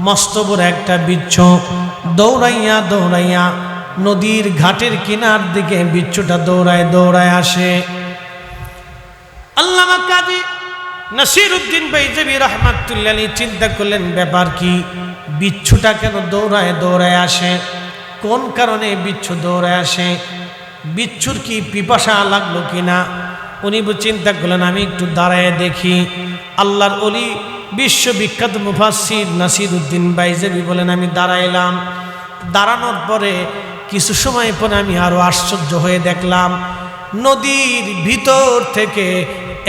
মস্ত বড় একটা বিচ্ছু দৌড়াইয়া দৌড়াইয়া নদীর ঘাটের কিনার দিকে বিচ্ছুটা দৌড়ায় দৌড়ায় আসে। আল্লামা কাজী নাসিরউদ্দিন বাইজাবি রাহমাতুল্লাহি আলাইহি চিন্তা করলেন ব্যাপার কি, বিচ্ছুটা কেন দৌড়ায় দৌড়ায় আসে, কোন কারণে বিচ্ছু দৌড়ায় আসে, বিচ্ছুর কি পিপাসা লাগলো কিনা। উনি চিন্তা করলেন আমি একটু দাঁড়ায় দেখি। আল্লাহর ওলি বিশ্ববিখ্যাত মুফাসসির নাসিরউদ্দিন বাইজাবি বলেন আমি দাঁড়াইলাম। দাঁড়ানোর পরে কিছু সময় পরে আমি আরো আশ্চর্য হয়ে দেখলাম নদীর ভিতর থেকে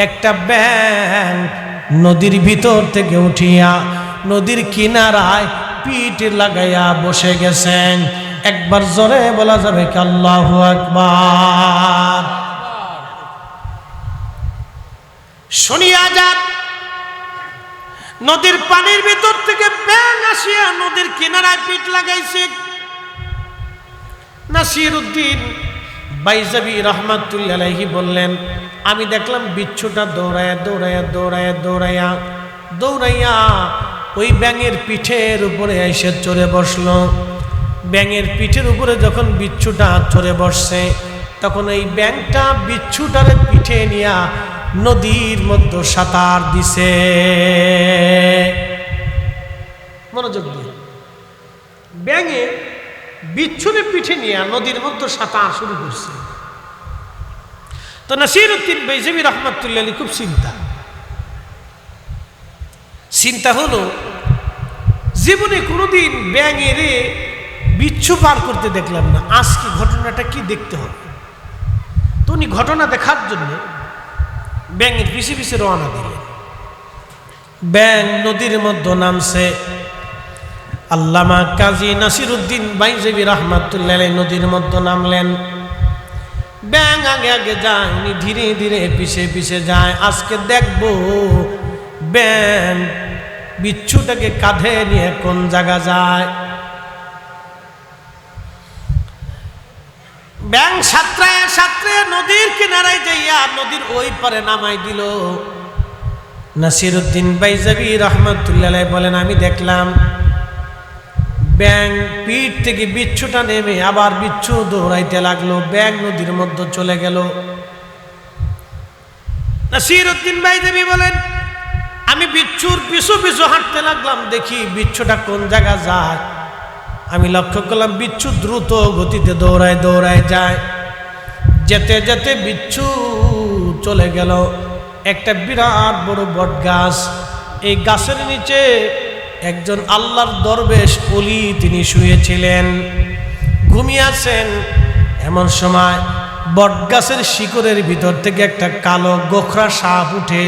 একটা ব্যাঙ নদীর ভিতর থেকে উঠিয়া নদীর কিনারায় পিঠ লাগাইয়া বসে গেছেন। একবার জোরে বলা যাবে কি আল্লাহু আকবার? শুনিয়া যান, নদীর পানির ভিতর থেকে ব্যাঙ আসিয়া নদীর কিনারায় পিঠ লাগাইছে। নাসিরউদ্দিন বাইজাবি রাহমাতুল্লাহি আলাইহি বললেন আমি দেখলাম বিচ্ছুটা দৌড়ায়া দৌড়ায়া দৌড়ায়া দৌড়ায়া দৌড়াইয়া ওই ব্যাঙের পিঠের উপরে এসে চড়ে বসলো। ব্যাঙের পিঠের উপরে যখন বিচ্ছুটা চড়ে বসছে তখন এই ব্যাঙটা বিচ্ছুটারে পিঠে নিয়া নদীর মধ্যে সাঁতার দিছে। মনোযোগ দিয়ে, ব্যাঙে বিচ্ছুরে পিঠে নিয়ে নদীর মধ্যে সাঁতার শুরু করছে। তো নাসিরউদ্দিন বাইজাবি রাহমাতুল্লাহি আলাইহি খুব চিন্তা হলো জীবনে কোনোদিন ব্যাঙের বিচ্ছু পার করতে দেখলাম না, আজকে ঘটনাটা কি দেখতে হবে। তো উনি ঘটনা দেখার জন্য ব্যাঙের পিছে পিছে রওনা দিলেন। ব্যাঙ নদীর মধ্যে নামছে। আল্লামা কাজী নাসিরউদ্দিন বাইজাবি রাহমাতুল্লাহি আলাইহি নদীর মধ্যে নামলেন। ব্যাঙ আগে আগে যায়, উনি ধীরে ধীরে পিছে পিছে যায়। আজকে দেখবো ব্যাঙ বিচ্ছুটাকে কাঁধে নিয়ে কোন জায়গা যায়। ব্যাং সাঁতরায় সাঁতরে নদীর কিনারায় যাইয়া নদীর ওই পারে নামাই দিল। নাসিরউদ্দিন বাইজাবি রহমাতুল্লাহ আলাইহি বলেন, আমি দেখলাম ব্যাং পিঠ থেকে বিচ্ছুটা নেমে আবার বিচ্ছু দৌড়াইতে লাগলো, ব্যাং নদীর মধ্যে চলে গেল। নাসিরউদ্দিন বাইজাবি বলেন, আমি বিচ্ছুর পিছু পিছু হাঁটতে লাগলাম, দেখি বিচ্ছুটা কোন জায়গা যায়। আমি লক্ষ্য করলাম বিচ্ছু দ্রুত গতিতে দৌড়ায় দৌড়ায় যায়। যেতে যেতে বিচ্ছু চলে গেল একটা বিরাট বড় বট গাছ। এই গাছের নিচে একজন আল্লাহর দরবেশ ওলি তিনি শুয়েছিলেন, ঘুমিয়ে আছেন। এমন সময় বট গাছের শিকড়ের ভিতর থেকে একটা কালো গোখরা সাপ উঠে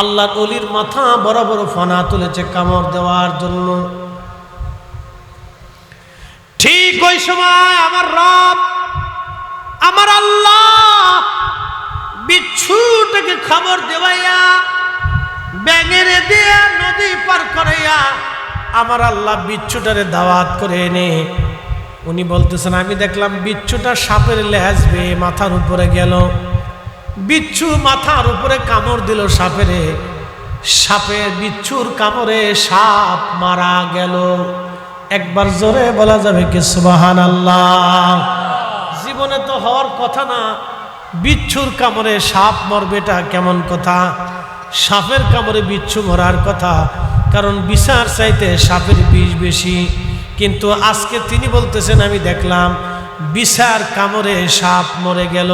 আল্লাহর ওলির মাথা বড় বড় ফনা তুলেছে কামড় দেওয়ার জন্য। ঠিক ওই সময় আমার রব, আমার আল্লাহ বিচ্ছুটাকে খবর দেওয়াইয়া ব্যাঙের দিয়া নদী পার করাইয়া আমার আল্লাহ বিচ্ছুটারে দাওয়াত করে এনে উনি বলতেছেন, আমি দেখলাম বিচ্ছুটা সাপের লেজ বেয়ে মাথার উপরে গেল। বিচ্ছু মাথার উপরে কামড় দিল সাপেরে, সাপের বিচ্ছুর কামড়ে সাপ মারা গেল। একবার জোরে বলা যাবে কি সুবহানাল্লাহ? জীবনে তো হওয়ার কথা না, বিচ্ছুর কামড়ে সাপ মরবেটা কেমন কথা? সাপের কামড়ে বিচ্ছু মরার কথা, কারণ বিষার চাইতে সাপের বিষ বেশি। কিন্তু আজকে তিনি বলতেছেন, আমি দেখলাম বিষার কামড়ে সাপ মরে গেল,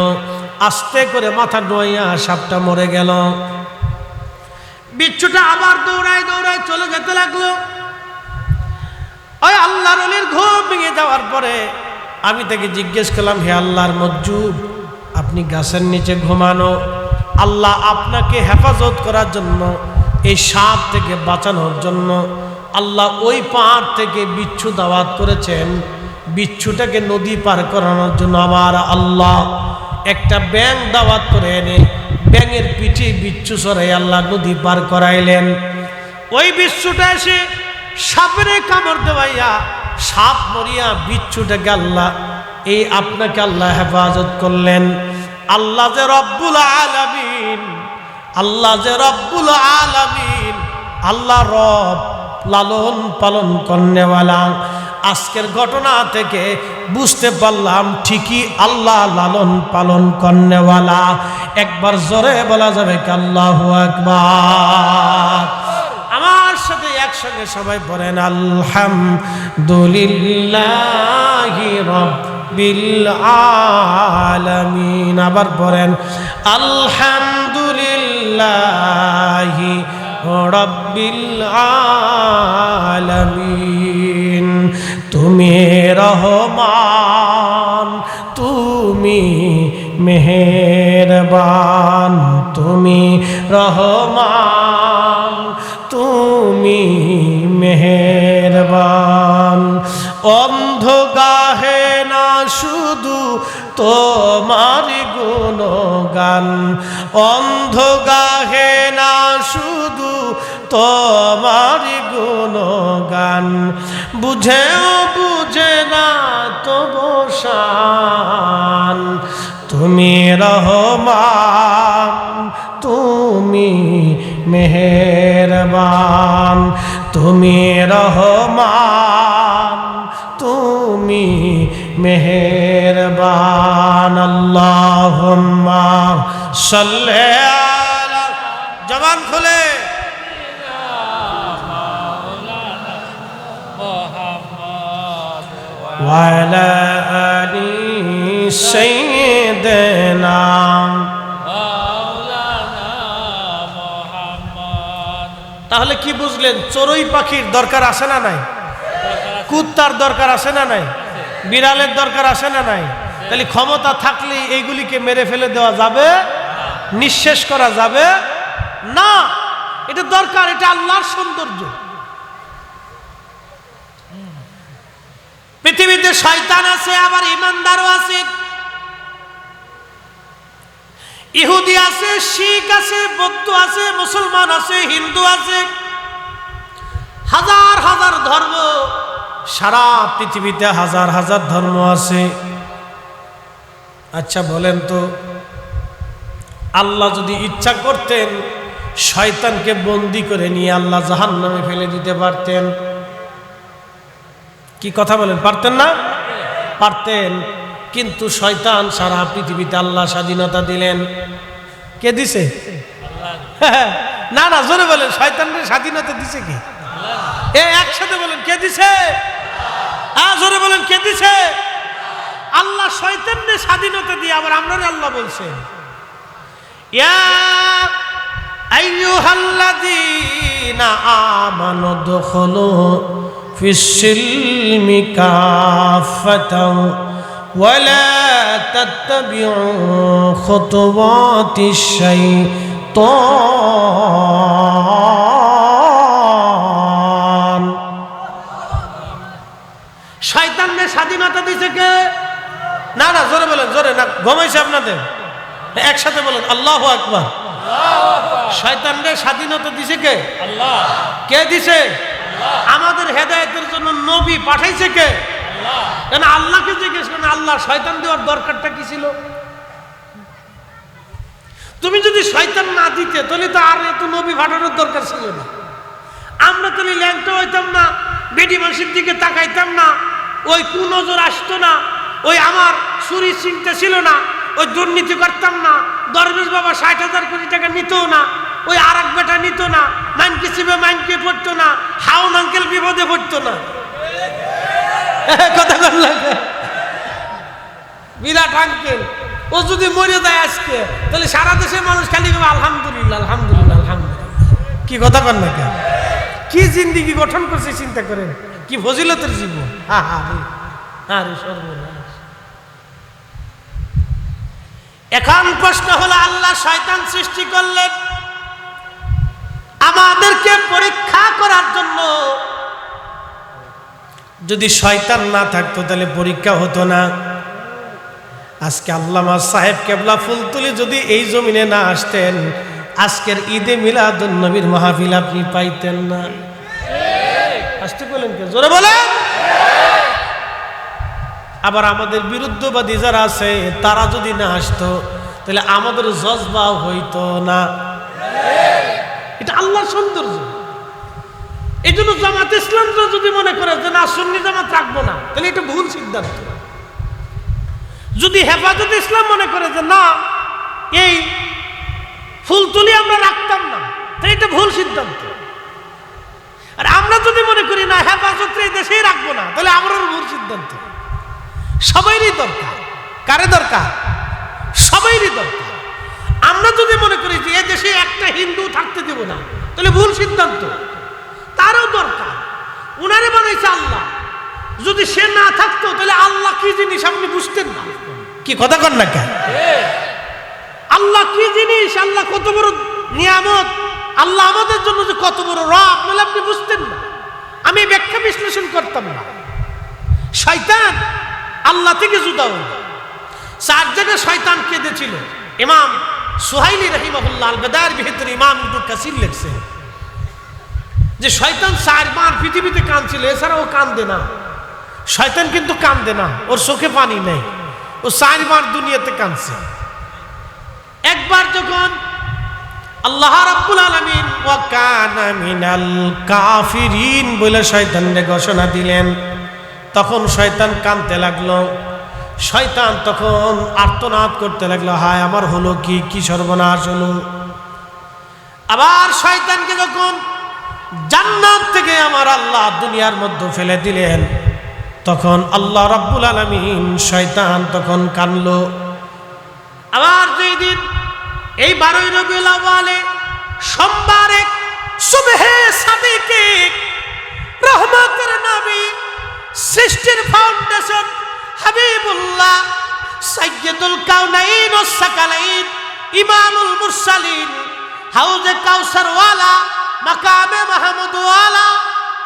আস্তে করে মাথা নোয়াইয়া সাপটা মরে গেল। বিচ্ছুটা আবার দৌড়ায় দৌড়ায় চলে যেতে লাগলো। ওই আল্লাহর ওলির ঘুম ভেঙে যাওয়ার পরে আমি তাকে জিজ্ঞেস করলাম, হে আল্লাহর মজজুব, আপনি গাছের নিচে ঘুমানো, আল্লাহ আপনাকে হেফাজত করার জন্য, এই সাপ থেকে বাঁচানোর জন্য আল্লাহ ওই পাহাড় থেকে বিচ্ছু দাওয়াত করেছেন। বিচ্ছুটাকে নদী পার করানোর জন্য আমার আল্লাহ একটা ব্যাঙ দাওয়াত করে এনে ব্যাঙের পিঠে বিচ্ছু সরাই আল্লাহ নদী পার করাইলেন। ওই বিচ্ছুটা এসে সাপের কামড় দেওয়াইয়া সাপ মরিয়া বিচ্ছুটাকে আল্লাহ এই আপনাকে আল্লাহ হেফাজত করলেন। আল্লাহ যে রব্বুল আলামিন, আল্লাহ যে রব্বুল আলামিন, আল্লাহ রব লালন পালন করনেওয়ালা। আজকের ঘটনা থেকে বুঝতে পারলাম ঠিকই আল্লাহ লালন পালন করনেওয়ালা। একবার জোরে বলা যাবে কি আল্লাহু আকবার? আমার সাথে একসঙ্গে সবাই পড়েন আলহামদুলিল্লাহি রাব্বিল আলামিন। আবার পড়েন আলহামদুলিল্লাহি রাব্বিল আলামিন। তুমি রহমান, তুমি মেহেরবান, তুমি রহমান, তুমি মেহেরবান। অন্ধ গাহে না শুধু তোমার গুণগান, অন্ধ গাহে না শুধু তোমার গুণগান, বুঝেও বুঝে না তবু শান। তুমি রহমান, তুমি মেহেরবান, তুমি রহমান, তুমি মেহেরবান। আল্লাহুম্মা সাল্লি আলা, জবান খুলে ওয়া আলা আলি সাইয়্যিদিনা তাহলে কি বুঝলেন? চড়ুই পাখির দরকার আছে না নাই? কুত্তার দরকার আছে না নাই? বিড়ালের দরকার আছে না নাই? তাহলে ক্ষমতা থাকলে এইগুলিকে মেরে ফেলে দেওয়া যাবে? নিঃশেষ করা যাবে না। এটা দরকার, এটা আল্লাহর সৌন্দর্য। পৃথিবীতে শয়তান আছে, আবার ইমানদারও আছে। ইহুদি আছে, শিখ আছে, বৌদ্ধ আছে, মুসলমান আছে, হিন্দু আছে, হাজার হাজার ধর্ম, সারা পৃথিবীতে হাজার হাজার ধর্ম আছে। আচ্ছা বলেন তো, আল্লাহ যদি ইচ্ছা করতেন শয়তানকে বন্দি করে নিয়ে আল্লাহ জাহান্নামে ফেলে দিতে পারতেন? কি কথা বলেন, পারতেন না? পারতেন। কিন্তু শয়তান সারা পৃথিবীতে আল্লাহ স্বাধীনতা দিলেন। কে দিছে? না না, জোরে বলেন, শয়তানের স্বাধীনতা দিছে কি? একসাথে বলেন, কে দিছে? জোরে বলেন, কে দিছে? আল্লাহ শয়তানকে স্বাধীনতা দিয়ে আবার আমরা আল্লাহ বলছেন, ইয়া আইয়ুহাল্লাযীনা আমানু দুখুলু ফিস-সিলমি কাফাতাও ওয়া লা তাত্তাবিউ খুতুওয়াতিশ শাইতান। শয়তানকে স্বাধীনতা দিছে কে? না না, জোরে বলেন, জোরে না, ঘুমাইছে আপনাদের। একসাথে বলেন, আল্লাহু আকবার। শয়তানকে স্বাধীনতা দিছে কে? আল্লাহ। কে দিছে? আমাদের হেদায়েতের জন্য নবী পাঠাইছে কে? আল্লাহ। কেন আল্লাহকে জিজ্ঞেস করেন, আল্লাহ শয়তান দেওয়ার দরকারটা কি ছিল? তুমি যদি শয়তান না দিতে তাহলে তো আর এত নবী পাঠানোর দরকার ছিল না। আমরা তাহলে ল্যাংটা হইতাম না, বেডি মানুষের দিকে তাকাইতাম না, ওই কুনজর আসতো না, ওই আমার চুরির চিন্তা ছিল না, ওই দুর্নীতি করতাম না, দরবেশ বাবা ৬০,০০০ কোটি টাকা নিত না, ওই আর এক বেটা নিত না, মাইনকে চিবে মাইনকে পড়তো না, হাউন আঙ্কেল বিপদে পড়তো না। কথা বল লাগে, বিরাট আঙ্কেল ও যদি মরে যায় আজকে, তাহলে সারা দেশের মানুষ খালি আলহামদুলিল্লাহ আলহামদুলিল্লাহ আলহামদুলিল্লাহ। কি কথা বল না কেন? কি জিন্দিগি গঠন করছে চিন্তা করেন, কি ফজিলতের জীবন। আরে সর্বনাশ। এখন প্রশ্ন হলো, আল্লাহ শয়তান সৃষ্টি করলেন আমাদেরকে পরীক্ষা করার জন্য। যদি শয়তান না থাকতো তাহলে পরীক্ষা হতো না। আজকে আল্লামা সাহেব কেবলা ফুলতুলি যদি এই জমিনে না আসতেন, আজকের ঈদে মিলাদুন নবীর মাহফিল আপনি পাইতেন না। আসতে বলেন কে? জোরে বলেন। আবার আমাদের বিরুদ্ধবাদী যারা আছে তারা যদি না আসতো তাহলে আমাদের জজবা হইতো না। এটা আল্লাহর সৌন্দর্য। এই জন্য জামাত ইসলামরা যদি মনে করে যে না সুন্নি জামাত রাখবো না, তাহলে এটা ভুল সিদ্ধান্ত। যদি হেফাজত ইসলাম মনে করে যে না এই ফুলতুলি আমরা রাখতাম না, তাহলে এটা ভুল সিদ্ধান্ত। আর আমরা যদি মনে করি না হেফাজত এই দেশেই রাখবো না, তাহলে আমারও ভুল সিদ্ধান্ত। সবাইরই দরকার। কারে দরকার? সবাইরই দরকার। আমরা যদি মনে করি যে এ দেশে একটা হিন্দু থাকতে দেব না, তাহলে ভুল সিদ্ধান্ত। তারও দরকার। উনারে বানাইছে আল্লাহ, যদি সে না থাকতো তাহলে আল্লাহ কি জিনিস আপনি বুঝতেন না। কি কথা কন না কেন? আল্লাহ কি জিনিস, আল্লাহ কত বড় নিয়ামত, আল্লাহ আমাদের জন্য যে কত বড় রব, বলে আপনি বুঝতেন না। আমি ব্যাখ্যা বিশ্লেষণ করতাম না। শয়তান আল্লাহ থেকে জুদা হল। 4 জায়গায় শয়তান কেঁদেছিল। ইমাম সুহাইলি রাহিমাহুল্লাহ আল বাদার ভিতরে ইমাম ইবনে কাসির লিখছেন যে শয়তান 4 বার পৃথিবীতে কাঁদছিল, এছাড়া ও কান্দে না। শয়তান কিন্তু কান্দে না, ওর চোখে পানি নেই, ও 4 বার দুনিয়াতে কাঁদছে। একবার যখন আল্লাহ রাব্বুল আলামিন ওয়া কানা মিনাল কাফিরিন বলে শয়তানকে ঘোষণা দিলেন, তখন শয়তান কাঁদতে লাগলো। শয়তান তখন আর্তনাদ করতে লাগলো, হায় আমার হলো কি, কি সর্বনাশ হলো। আবার শয়তানকে যখন জান্নাত থেকে আমার আল্লাহ দুনিয়ার মধ্যে ফেলে দিলেন, তখন আল্লাহ রাব্বুল আলামিন শয়তান তখন কাঁদলো। আবার যেই দিন এই 12 রবিউল আউয়ালে সোমবারে সুবহে সাদিকে রহমতের নবী, সৃষ্টির ফাউন্ডেশন হাবিবুল্লাহ, সাইয়্যিদুল কাউনাইন ওয়াস সাকালাইন, ইমামুল মুরসালিন, হাউজে কাউসার ওয়ালা, মাকামে মাহমুদ ওয়ালা,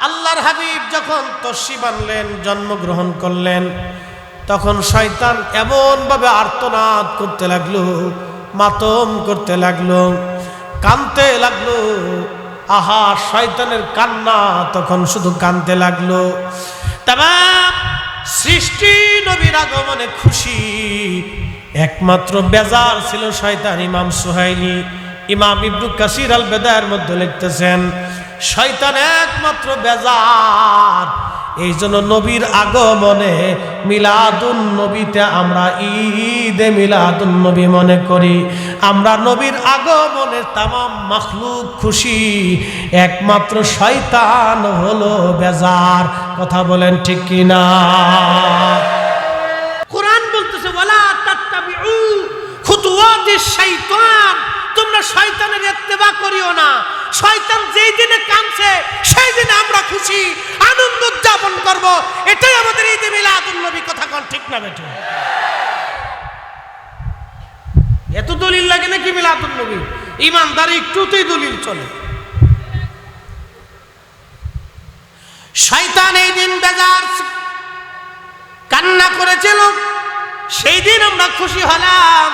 আল্লাহর হাবিব যখন তশরিফ আনলেন, জন্মগ্রহণ করলেন, তখন শয়তান এমন ভাবে আর্তনাদ করতে লাগলো, মাতম করতে লাগলো, কাঁদতে লাগলো। আহা, শয়তানের কান্না তখন শুধু কাঁদতে লাগলো। তামাম সৃষ্টি নবীর আগমনে খুশি, একমাত্র বেজার ছিল শয়তান। ইমাম সুহাইলি, ইমাম ইবনু কাসির আল বেদায়ের মধ্যে লিখতেছেন শয়তান একমাত্র বেজার। এই জন্য নবীর আগমনে মিলাদুন নবীতে আমরা ঈদে মিলাদুন নবী মনে করি। আমরা নবীর আগমনে তামাম মাখলুক খুশি, একমাত্র শয়তান হলো বেজার। কথা বলেন ঠিক কিনা? কোরআন বলতেছে ওয়ালা তাত্তাবিউ খুতুওয়াতিশ শাইতান, তোমরা শয়তানের ইত্তেবা করিও না। শয়তান যেই দিনে কাঁদছে সেই দিনে আমরা খুশি আনন্দ উদযাপন করব, এটাই আমাদের ঈদে মিলাদুন নবী। কথা কোন ঠিক না বেঠিক? এত দলিল লাগে নাকি মিলাদুন নবী? ইমানদার একটুতেই দলিল চলে। শয়তান এই দিন বেজার কান্না করেছিল, সেই দিন আমরা খুশি হলাম,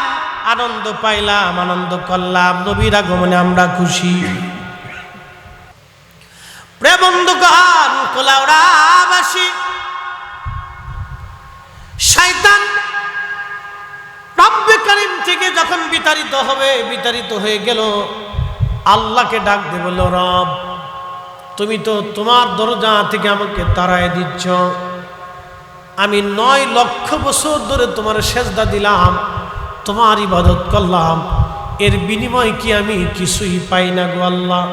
আনন্দ পাইলাম, আনন্দ করলাম, নবীর আগমনে আমরা খুশি। প্রেমবন্ধুগণ, কোলাউড়াবাসী, শয়তান রব্বে কারীম থেকে যখন বিতাড়িত হয়ে গেল, আল্লাহকে ডাক দিয়ে বলল, রব তুমি তো তোমার দরজা থেকে আমাকে তাড়ায় দিচ্ছ, আমি 9 লক্ষ বছর ধরে তোমার সেজদা দিলাম, তোমার ইবাদত করলাম, এর বিনিময় কি আমি কিছুই পাই না গো আল্লাহ?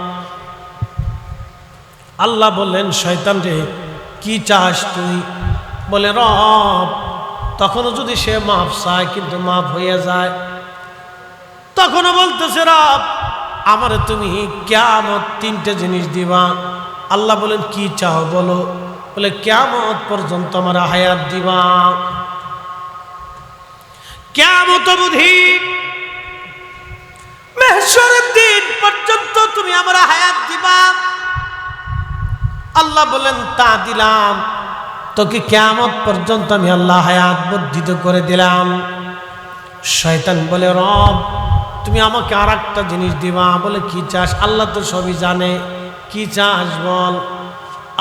আল্লাহ বললেন শয়তান রে, কি চাস তুই? বলে রব। তখনও যদি সে মাফ চায় কিন্তু মাফ হয়ে যায়। তখনও বলতেছে রব আমারে তুমি কিয়ামত 3টে জিনিস দিবা। আল্লাহ বলেন কি চাও বলো? বলে কিয়ামত পর্যন্ত আমার হায়াত দিবা, কিয়ামত অবধি মাহশরের দিন পর্যন্ত তুমি আমার হায়াত দিবা। আল্লাহ বলেন তা দিলাম, তোকে কিয়ামত পর্যন্ত আমি আল্লাহ হায়াত বর্ধিত করে দিলাম। শয়তান বলে রব তুমি আমাকে আর একটা জিনিস দিবা। বলে কি চাস? আল্লাহ তো সবই জানে, কি চাস বল?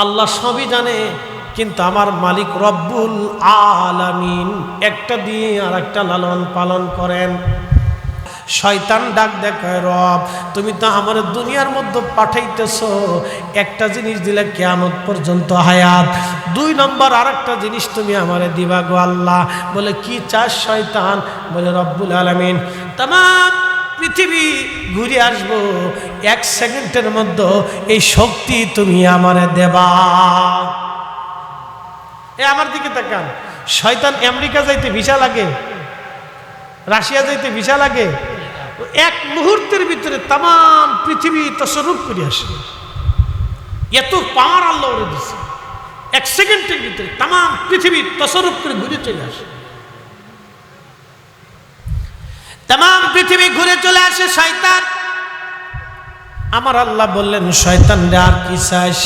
আল্লাহ সবই জানে, কিন্তু আমার মালিক রব্বুল আলামিন একটা দিয়ে আর একটা লালন পালন করেন। শয়তান ডাক দেখায় রব তুমি তো আমার দুনিয়ার মধ্যে পাঠাইতেছ, একটা জিনিস দিলে কিয়ামত পর্যন্ত হায়াত, 2 নম্বর আর একটা জিনিস তুমি আমারে দিবা গো আল্লাহ। বলে কি চাস শয়তান? বলে রব্বুল আলামিন তামাম পৃথিবী ঘুরে আসবো, 1 সেকেন্ডের মধ্যে এই শক্তি তুমি আমারে দেবা। আমার দিকে তাকান। শয়তান আমেরিকা যাইতে ভিসা লাগে, রাশিয়া যাইতে ভিসা লাগে, 1 মুহূর্তের ভিতরে তামাম পৃথিবী তসরুফ করে আসে। এত পাওয়ার আল্লাহ ওরে দিছে, 1 সেকেন্ডের ভিতরে তামাম পৃথিবী তসরুফ করে ঘুরে চলে আসে। তামাম পৃথিবী ঘুরে চলে আসে শয়তান। আমার আল্লাহ বললেন শয়তান রে আর কি চাস?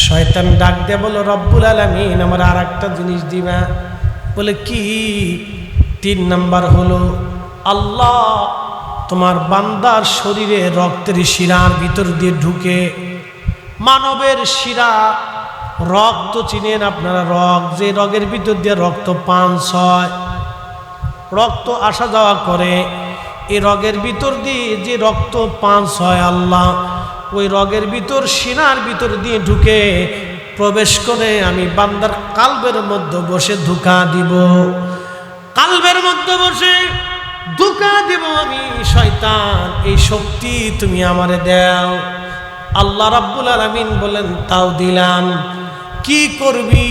শয়তান ডাক দিয়ে বলো রব্বুল আলামিন আমার আর একটা জিনিস দিবা। বলে কি? 3 নম্বর হলো আল্লাহ তোমার বান্দার শরীরে রক্তের শিরার ভিতর দিয়ে ঢুকে, মানবের শিরা রক্ত চিনেন আপনারা, যে রগের ভিতর দিয়ে রক্ত পাঞ্চ হয়, রক্ত আসা যাওয়া করে, এই রগের ভিতর দিয়ে যে রক্ত পাঞ্চ হয় আল্লাহ ওই রগের ভিতর শিরার ভিতর দিয়ে ঢুকে প্রবেশ করে আমি বান্দার কালবের মধ্যে বসে ধোঁকা দিব, কালবের মধ্যে বসে ধোঁকা দিব আমি। শয়তান এই শক্তি তুমি আমারে দাও। আল্লাহ রাব্বুল আলামিন বলেন তাও দিলাম। কি করবি?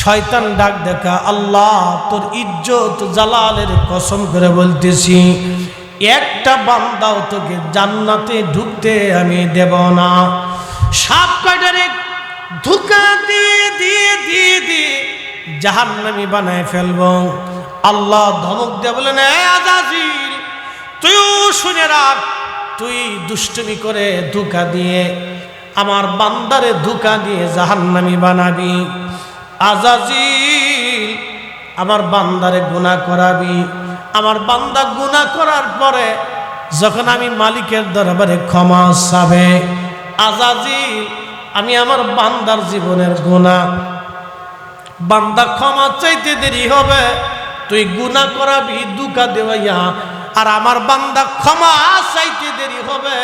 শয়তান ডাক দেখা আল্লাহ তোর ইজ্জত জালালের কসম করে বলতেছি একটা বান্দাও তোকে জান্নাতে ঢুকতে আমি দেব না। সাপ কাটারে ধোঁকা দিয়ে দিয়ে দিয়ে দিয়ে জাহান্নামী বানায় ফেলব। আল্লাহ ধমক দিয়ে বলেন এ আজাজিল তুইও শুনে রাখ, তুই দুষ্টুমি করে ধোঁকা দিয়ে আমার বান্দারে ধোঁকা দিয়ে জাহান্নামী বানাবি। আজাজিল আমার বান্দারে গুনাহ করাবি। আমার বান্দা গুনাহ করার পরে যখন আমি মালিকের দরবারে ক্ষমা চাবে, আজাজিল আমি আমার বান্দার জীবনের গুনাহ, বান্দা ক্ষমা চাইতে দেরি হবে, তুই গুনাহ করাবি দুকা দেওয়াইয়া, আর আমার বান্দা ক্ষমা চাইতে দেরি হবে,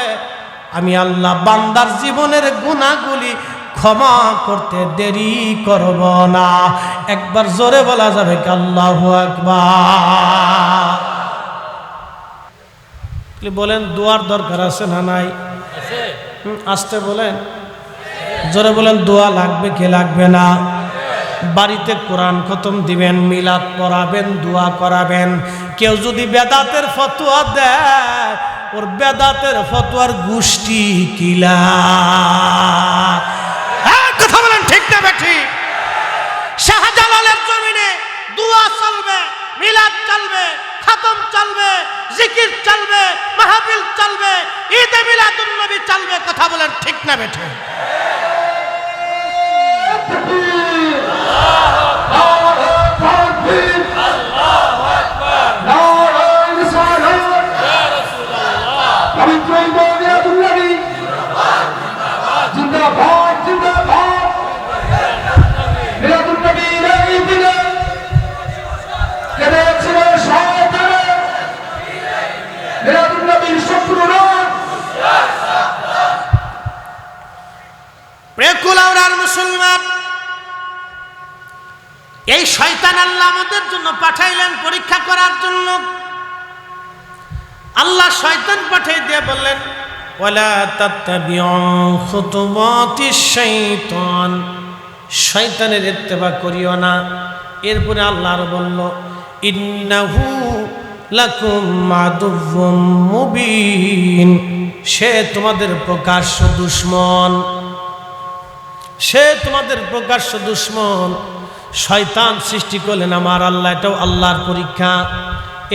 আমি আল্লাহ বান্দার জীবনের গুনাহগুলি ক্ষমা করতে দেরি করব না। একবার জোরে বলা যাবে কি আল্লাহু আকবার? বলেন দোয়ার দরকার আছে না নাই? আসতে বলেন, জোরে বলেন দোয়া লাগবে কি লাগবে না? বাড়িতে কোরআন খতম দিবেন, মিলাদ পড়াবেন, দোয়া করাবেন। কেউ যদি বেদাতের ফতোয়া দেয়, ওর বেদাতের ফতোয়ার গোষ্ঠী কিলা। কথা বলেন ঠিক না বেঠি? শাহজালালের জমিনে দোয়া চলবে, মিলাদ চলবে, খতম চলবে, জিকির চলবে, মাহফিল চলবে, ঈদে মিলাদুন নবী চলবে। কথা বলেন ঠিক না বেঠি? মুসলমান, এই শয়তান আল্লাহ আমাদের জন্য পাঠাইলেন পরীক্ষা করার জন্য। আল্লাহ শয়তান পাঠিয়ে দিয়ে বললেন, ওয়ালা তাত্তাবিউ খুতুওয়াতিশ শাইতান, শয়তানের ইত্তেবা করিও না। এরপরে আল্লাহ আর বলল, ইন্নাহু লাকুম আদুউম মুবিন, সে তোমাদের প্রকাশ্য দুশমন, সে তোমাদের প্রকাশ্য দুশমন। শয়তান সৃষ্টি করলেন আমার আল্লাহ, এটাও আল্লাহর পরীক্ষা।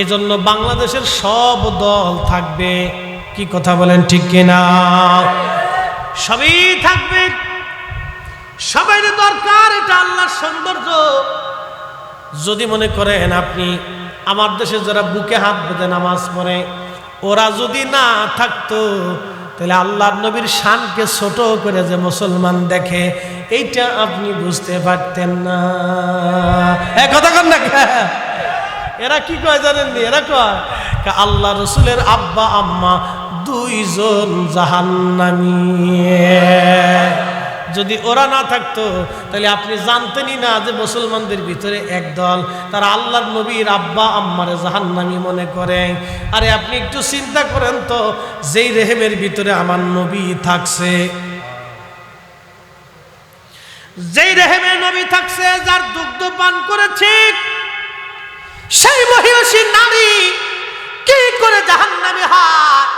এজন্য বাংলাদেশের সব দল থাকবে। কি কথা বলেন ঠিক কিনা? সবই থাকবে, সবাই দরকার, এটা আল্লাহর সৌন্দর্য। যদি মনে করেন আপনি আমার দেশে যারা বুকে হাত বেঁধে নামাজ পড়ে, ওরা যদি না থাকতো তাহলে আল্লাহর নবীর শানকে ছোট করে যে মুসলমান দেখে, এইটা আপনি বুঝতে পারতেন না। কথা কন না? এরা কি কয় জানেননি? এরা কয় আল্লাহ রসুলের আব্বা আম্মা দুইজন জাহান্নামী। যদি ওরা না থাকতো তাহলে আপনি জানতেনই না যে মুসলমানদের ভিতরে একদল তারা আল্লাহর নবীর আব্বা আম্মারে জাহান্নামী মনে করে। আরে আপনি একটু চিন্তা করেন তো, যেই রেহেমের ভিতরে আমার নবী থাকছে, যেই রেহেমের নবী থাকছে, যার দুগ্ধ পান করেছে, সেই মহিষী নারী কি করে জাহান্নামী হয়?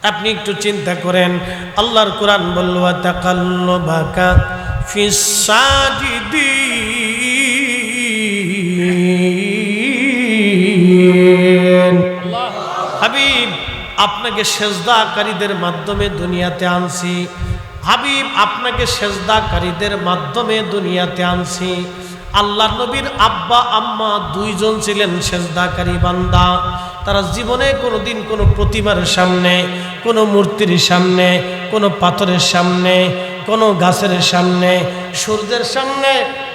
আপনি একটু চিন্তা করেন। আল্লাহর কোরআন বলল, তাকাল্লুবাকা ফিস সাজিদিন, হাবিব আপনাকে সেজদাকারীদের মাধ্যমে দুনিয়াতে আনছি। হাবিব আপনাকে সেজদাকারীদের মাধ্যমে দুনিয়াতে আনছি। আল্লাহর নবীর আব্বা আম্মা দুইজন ছিলেন সেজদাকারী বান্দা। তারা জীবনে কোনোদিন কোনো প্রতিমার সামনে, কোনো মূর্তির সামনে, কোনো পাথরের সামনে, কোনো গাছের সামনে, সূর্যের সামনে,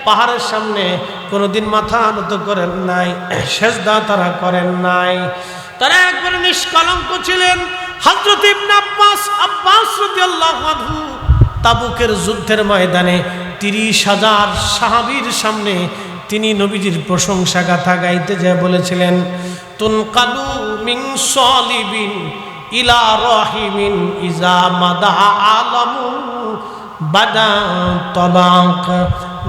পাহাড়ের সামনে কোনোদিন মাথা নত করেন নাই, সেজদা তারা করেন নাই। তারা একবারে নিষ্কলঙ্ক ছিলেন। হযরত ইবনে আব্বাস রাদিয়াল্লাহু আনহু তাবুকের যুদ্ধের ময়দানে 30,000 সাহাবীর সামনে তিনি নবীজির প্রশংসা গাথা গাইতে যায় বলেছিলেন, তুনকালু মিন সালিবিন ইলা রাহিমিন ইজা মাদা আলামু বাদা তবাক।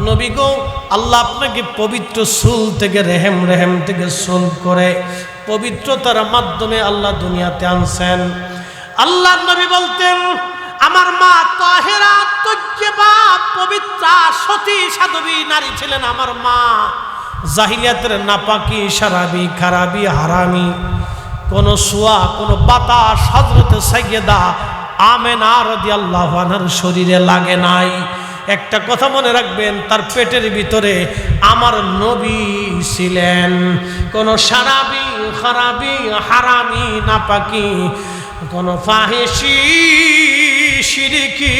নবী গো, আল্লাহ আপনাকে পবিত্র সুল থেকে রেহেম থেকে সুল করে পবিত্রতার মাধ্যমে আল্লাহ দুনিয়াতে আনছেন। আল্লাহ নবী বলতেন, আমার মা তাহেরা তৈয়্যিবা পবিত্রা সতী সাধবী নারী ছিলেন আমার মা। জাহিলিয়াতের নাপাকি, শারাবি, খারাবি, হারামি, কোন সোয়া, কোন বাতাস হযরত সাইয়্যেদা আমেনা রাদিয়াল্লাহু আনহার শরীরে লাগে নাই। একটা কথা মনে রাখবেন, তার পেটের ভিতরে আমার নবী ছিলেন। কোন শারাবি, খারাবি, হারামি, নাপাকি, কোন ফাহিশি, শিরকি,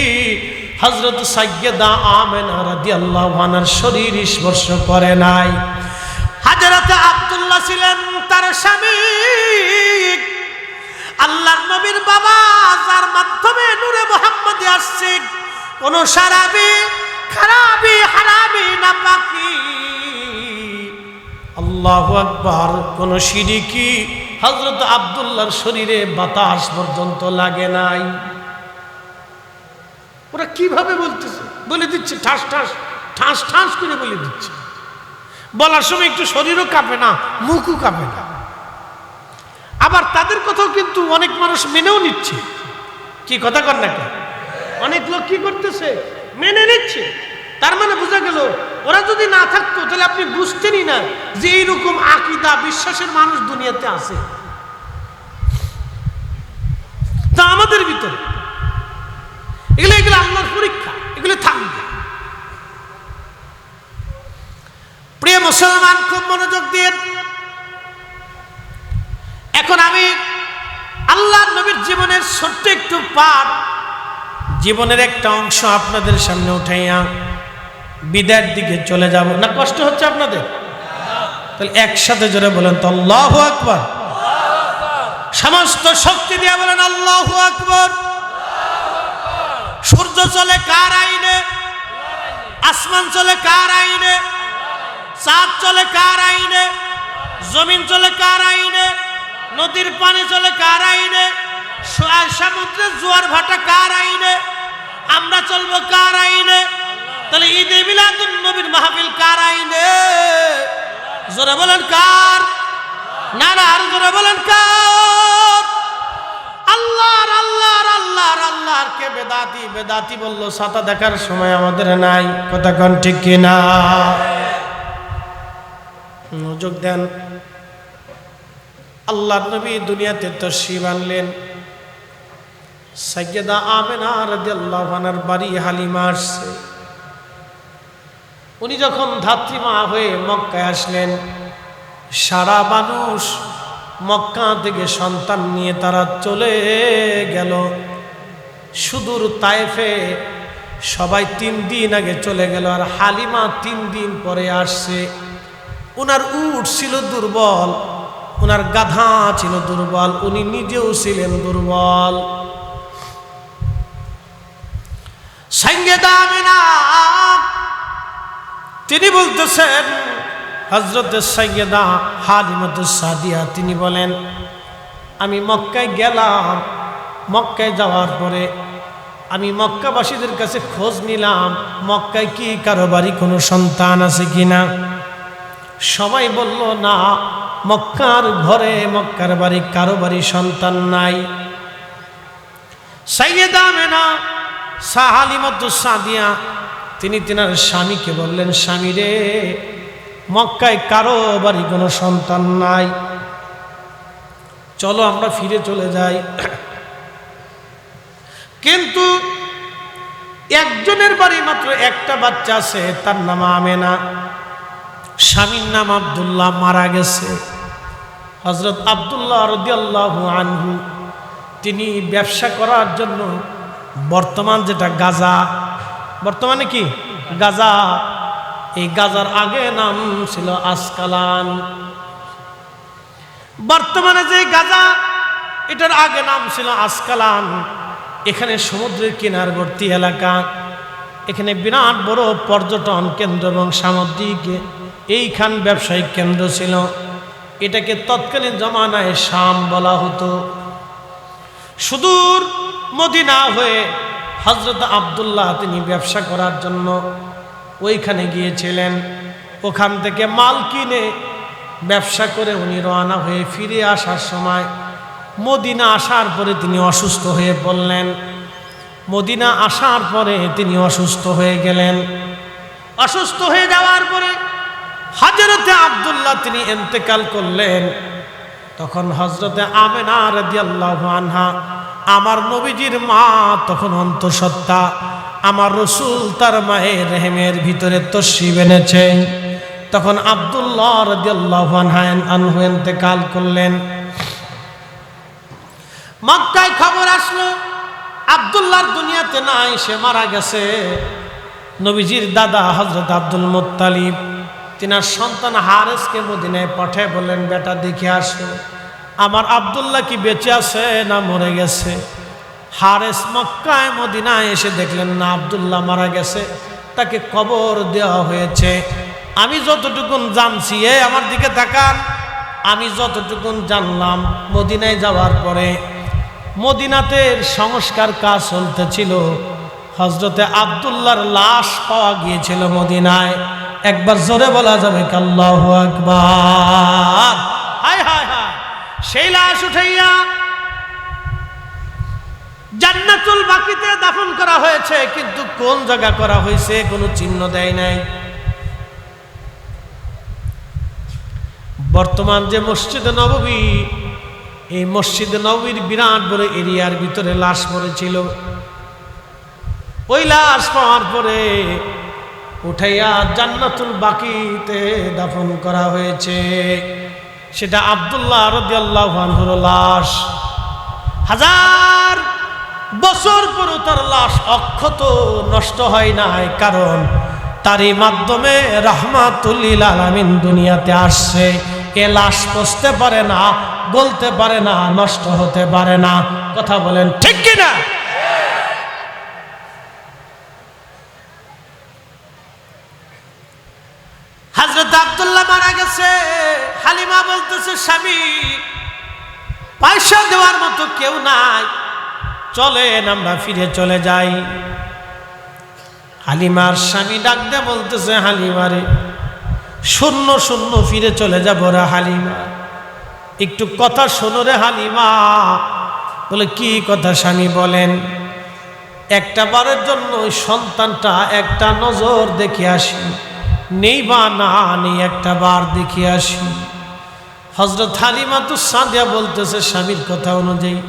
হযরত সাইয়্যিদা আমেনা রাদিয়াল্লাহু আনহার শরীর স্পর্শ করে নাই। হযরত আব্দুল্লাহ ছিলেন তার স্বামী, আল্লাহর নবীর বাবা, যার মাধ্যমে নূরে মুহাম্মদী আসছে। কোন সারাবি, খারাবি, হারামি না পাকি, আল্লাহু আকবার, কোন শিরকি হযরত আব্দুল্লাহর শরীরে বাতাস পর্যন্ত লাগে নাই। ওরা কিভাবে বলতেছে, বলে দিচ্ছে ঠাস ঠাস ঠাস ঠাস করে বলে দিচ্ছে। বলার সময় একটু শরীরও কাঁপে না, মুখও কাঁপে না। আবার তাদের কথাও কিন্তু অনেক মানুষ মেনেও নিচ্ছে। কি কথা কর না, অনেক লোক কি করতেছে, মেনে নিচ্ছে। তার মানে বোঝা গেল ওরা যদি না থাকতো তাহলে আপনি বুঝতেনই না যে এইরকম আকীদা বিশ্বাসের মানুষ দুনিয়াতে আছে। তা আমাদের ভিতরে এগুলো এগুলো আল্লাহর পরীক্ষা, এগুলো থাকবে। প্রিয় মুসলমান, খুব মনোযোগ দিয়ে এখন আমি আল্লাহর নবীর জীবনের ছোট্ট একটু পাঠ, জীবনের একটা অংশ আপনাদের সামনে উঠাইয়া বিদায়ের দিকে চলে যাব। না কষ্ট হচ্ছে আপনাদের? তাহলে একসাথে জোরে বলেন তো আল্লাহু আকবার। সমস্ত শক্তি দিয়ে বলেন আল্লাহু আকবার। সূর্য চলে কার আইনে? আসমান চলে কার আইনে? চাঁদ চলে কার আইনে? জমিন চলে কার আইনে? নদীর পানি চলে কার আইনে? সমুদ্রের জোয়ার ভাটা কার আইনে? আমরা চলবো কার আইনে? তাহলে ঈদে মিলাদুন নবীর মাহফিল কার আইনে? জোরে বলেন কার? না না, আর জোরে বলেন কার? আল্লাহর আল্লাহর আল্লাহর আল্লাহর। কে বেদাতি? বেদাতি বললো ছাতা দেখার সময় আমাদের নাই। কথা কোন ঠিক কিনা? মনোযোগ দেন। আল্লাহর নবী দুনিয়াতে তাশরীফ আনলেন। সাইয়্যিদা আমেনা রাদিয়াল্লাহু আনহার বাড়ি হালিমা আসছে। উনি যখন ধাত্রীমা হয়ে মক্কায় আসলেন, সারা মানুষ মক্কা থেকে সন্তান নিয়ে তারা চলে গেল সুদূর তায়েফে। সবাই 3 দিন আগে চলে গেল, আর হালিমা 3 দিন পরে আসছে। ওনার উট ছিল দুর্বল, ওনার গাধা ছিল দুর্বল, উনি নিজেও ছিলেন দুর্বল। সাইয়্যিদা আমেনা তিনি বলতেছেন, হযরত সাইয়্যিদা হালিমাতুস সাদিয়া তিনি বলেন, আমি মক্কায় গেলাম। মক্কায় যাওয়ার পরে আমি মক্কাবাসীদের কাছে খোঁজ নিলাম মক্কায় কি কারো বাড়ি কোনো সন্তান আছে কিনা। সবাই বলল না, মক্কার ঘরে মক্কার বাড়ি কারো বাড়ি সন্তান নাই। সাইয়্যিদা আমেনা হালিমাতুস সাদিয়া তিনি তিনার স্বামীকে বললেন, স্বামী রে, মক্কায় কারো বাড়ি কোনো সন্তান নাই, চলো আমরা ফিরে চলে যাই। কিন্তু একজনের বাড়ি মাত্র একটা বাচ্চা আছে, তার নাম আমেনা, স্বামীর নাম আব্দুল্লাহ, মারা গেছে। হযরত আব্দুল্লাহ রাদিয়াল্লাহু আনহু তিনি ব্যবসা করার জন্য বর্তমান যেটা গাজা, বর্তমানে কি গাজা, এই গাজার আগে নাম ছিল আসকালান। বর্তমানে যে গাজা, এটার আগে নাম ছিল আসকালান। এখানে সমুদ্রের কিনারবর্তী এলাকা, এখানে বিরাট বড় পর্যটন কেন্দ্র এবং সামুদ্রিক এইখান ব্যবসায়িক কেন্দ্র ছিল। এটাকে তৎকালীন জমানায় শাম বলা হতো। সুদূর মদিনা হয়ে হযরত আব্দুল্লাহ তিনি ব্যবসা করার জন্য ওইখানে গিয়েছিলেন। ওখান থেকে মাল কিনে ব্যবসা করে উনি রওনা হয়ে ফিরে আসার সময় মদিনা আসার পরে তিনি অসুস্থ হয়ে পড়লেন। মদিনা আসার পরে তিনি অসুস্থ হয়ে গেলেন। অসুস্থ হয়ে যাওয়ার পরে হযরতে আব্দুল্লাহ তিনি ইন্তেকাল করলেন। তখন হযরতে আমেনা রাদিয়াল্লাহু আনহা, আমার নবীজির মা তখন অন্তঃসত্ত্বা, আমার রাসূল তার মায়ের রেহেমের ভিতরে তাশরীফ এনেছেন। তখন আব্দুল্লাহ রাদিয়াল্লাহু আনহু ইন্তেকাল করলেন। মক্কায় খবর আসলো আব্দুল্লাহর দুনিয়াতে নাই, সে মারা গেছে। নবীজির দাদা হযরত আব্দুল মুত্তালিব তিনার সন্তান হারেসকে মদিনায় পাঠায় বললেন, বেটা দেখে আসো আমার আব্দুল্লাহ কি বেঁচে আছে না মরে গেছে। হারেস মক্কায় মদিনায় এসে দেখলেন না, আব্দুল্লাহ মারা গেছে, তাকে কবর দেওয়া হয়েছে। আমি যতটুকুন জানছি, আমার দিকে তাকান, আমি যতটুকুন জানলাম মদিনায় যাওয়ার পরে মদিনাতে সংস্কার কাজ চলতেছিল, হযরতে আব্দুল্লাহর লাশ পাওয়া গিয়েছিল মদিনায়। একবার জোরে বলা যাবে কি আল্লাহু আকবার? হায় হায় হায়! সেই লাশ উঠাইয়া জান্নাতুল বাকিতে দাফন করা হয়েছে, কিন্তু কোন জায়গা করা হয়েছে কোনো চিহ্ন দেয় নাই। বর্তমান যে মসজিদে নববী, এই মসজিদে নববীর বিরাট বড় এরিয়ার ভিতরে লাশ পড়েছিল। ওই লাশ পাওয়ার পরে উঠাইয়া জান্নাতুল বাকিতে দাফন করা হয়েছে। সেটা আব্দুল্লাহ রাদিয়াল্লাহু আনহুর লাশ। 1000 বছর পরও তার লাশ অক্ষত নষ্ট হয় নাই, কারণ তারই মাধ্যমে রাহমাতুল লিল আলামিন দুনিয়াতে আসছে। এ লাশ পচতে পারে না, বলতে পারে না, নষ্ট হতে পারে না। কথা বলেন ঠিক কিনা? হযরত আব্দুল্লাহ মারা গেছে। হালিমা বলতেছে, স্বামী পয়সা দেওয়ার মতো কেউ নাই, চলেন আমরা ফিরে চলে যাই। হালিমার স্বামী ডাক দিয়ে বলতেছে, হালিমারে শূন্য শূন্য ফিরে চলে যাব রে হালিমা, একটু কথা শোনো রে হালিমা। বলে কি কথা স্বামী বলেন? একটা বারের জন্য ওই সন্তানটা একটা নজর দেখে আসি, নেই বা না নেই একটা বার দেখে আসি। হযরত হালিমাতুস সাদিয়া বলতেছে, স্বামীর কথা অনুযায়ী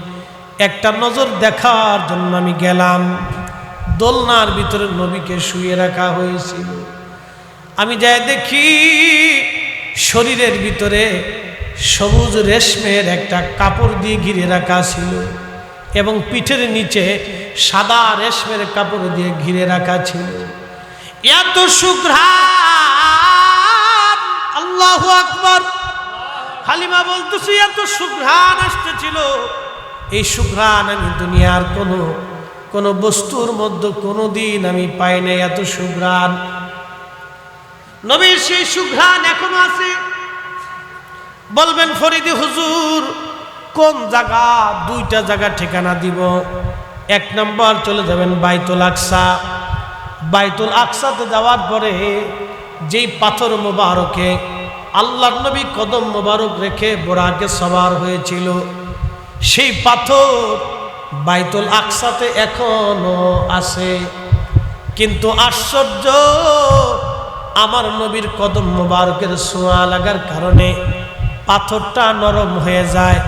একটা নজর দেখার জন্য আমি গেলাম। দোলনার ভিতরে নবীকে শুয়ে রাখা হয়েছিল। আমি যাই দেখি শরীরের ভিতরে সবুজ রেশমের একটা কাপড় দিয়ে ঘিরে রাখা ছিল, এবং পিঠের নিচে সাদা রেশমের কাপড় দিয়ে ঘিরে রাখা ছিল। এত সুঘ্রাণ, আল্লাহু আকবার! হালিমা বলতেছে, এত সুঘ্রাণ আসতেছিল, এই সুঘ্রাণ আমি দুনিয়ার কোন বস্তুর মধ্যে কোনোদিন আমি পাই নাই। এত সুঘ্রাণ, নবীর সেই সুঘ্রাণ এখনো আছে। বলবেন ফরিদি হুজুর কোন জায়গা? 2টা জায়গা ঠিকানা দিব। 1 নম্বর চলে যাবেন বাইতুল আকসা। বাইতুল আকসাতে যাওয়ার পরে যেই পাথর মোবারকে আল্লাহর নবী কদম মোবারক রেখে বোরাকে সওয়ার হয়েছিল, সেই পাথর বাইতুল আকসাতে এখনো আছে। কিন্তু আশ্চর্য, আমার নবীর কদম মোবারকের ছোঁয়া লাগার কারণে পাথরটা নরম হয়ে যায়,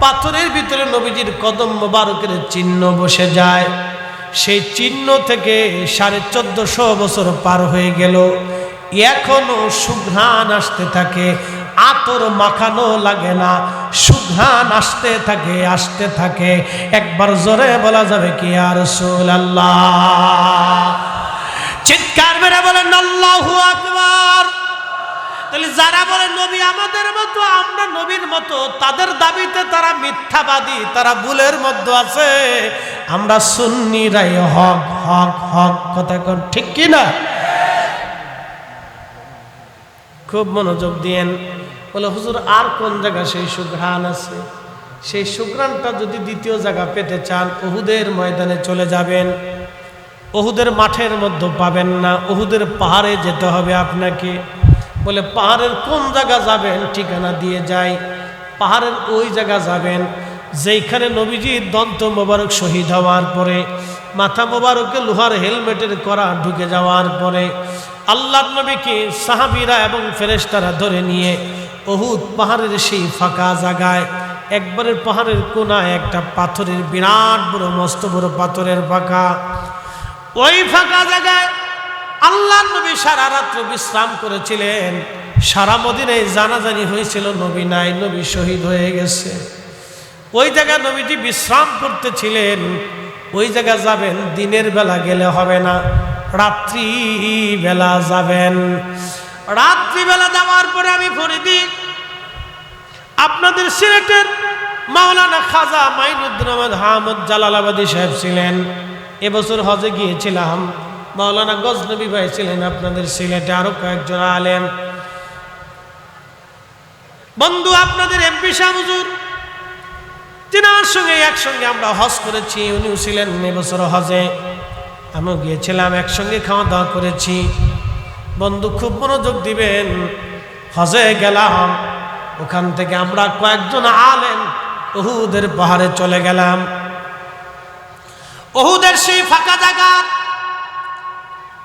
পাথরের ভিতরে নবীজির কদম মোবারকের চিহ্ন বসে যায়। সেই চিহ্ন থেকে 1450 বছর পার হয়ে গেল, এখনো সুঘ্রাণ আসতে থাকে। আতর মাখানো লাগে না, সুঘ্রাণ আসতে থাকে, আসতে থাকে। একবার জোরে বলা যাবে কি ইয়া রাসূলুল্লাহ? চিৎকার মেরে বলেন আল্লাহু আকবার! তাহলে যারা বলে নবী আমাদের মতো, আমরা নবীর মতো, তাদের দাবিতে তারা মিথ্যাবাদী, তারা ভুলের মধ্যে আছে। আমরা সুন্নিরাই হক হক হক। কথা কোন ঠিক কিনা? খুব মনোযোগ দিয়েন। বলে হুজুর আর কোন জায়গা সেই সুঘ্রাণ আছে? সেই সুঘ্রাণটা যদি দ্বিতীয় জায়গা পেতে চান, উহুদের ময়দানে চলে যাবেন। উহুদের মাঠের মধ্যে পাবেন না, উহুদের পাহাড়ে যেতে হবে আপনাকে। বলে পাহাড়ের কোন জায়গা যাবেন? ঠিকানা দিয়ে যাই। পাহাড়ের ওই জায়গা যাবেন যেইখানে নবীজির দন্ত মোবারক শহীদ হওয়ার পরে, মাথা মোবারকে লোহার হেলমেটের করা ঢুকে যাওয়ার পরে আল্লাহর নবীকে সাহাবীরা এবং ফেরেশতারা ধরে নিয়ে উহুদ পাহাড়ের সেই ফাঁকা জায়গায়, একবারের পাহাড়ের কোনায় একটা পাথরের বিরাট বড় মস্ত বড় পাথরের ফাঁকা, ওই ফাঁকা জায়গায় আল্লাহর নবী সারা রাত্র বিশ্রাম করেছিলেন। সারা মদিনায় জানাজানি হয়েছিল নবী নাই, নবী শহীদ হয়ে গেছে। ওই জায়গায় নবীজি বিশ্রাম করতেছিলেন। ওই জায়গায় যাবেন, দিনের বেলা গেলে হবে না, রাত্রি বেলা যাবেন। রাত্রি বেলা যাওয়ার পরে আমি ফরিদি আপনাদের সিলেটের মাওলানা খাজা মাইনুদ্দিন আহমদ জালালাবাদী সাহেব ছিলেন। এবছর হজে গিয়েছিলাম, মাওলানা গজনবী ভাই ছিলেন আপনাদের সিলেটে, আরো কয়েকজন আলেম বন্ধু, আপনাদের এমপি শাহ হুজুর, তিনার সঙ্গে একসঙ্গে আমরা হজ করেছি। উনিও ছিলেন এবছর হজে, আমিও গিয়েছিলাম, একসঙ্গে খাওয়া দাওয়া করেছি। বন্ধু খুব মনোযোগ দিবেন, হজে গেলাম, ওখান থেকে আমরা কয়েকজন আলেম উহুদের পাহাড়ে চলে গেলাম। উহুদের সেই ফাঁকা জায়গা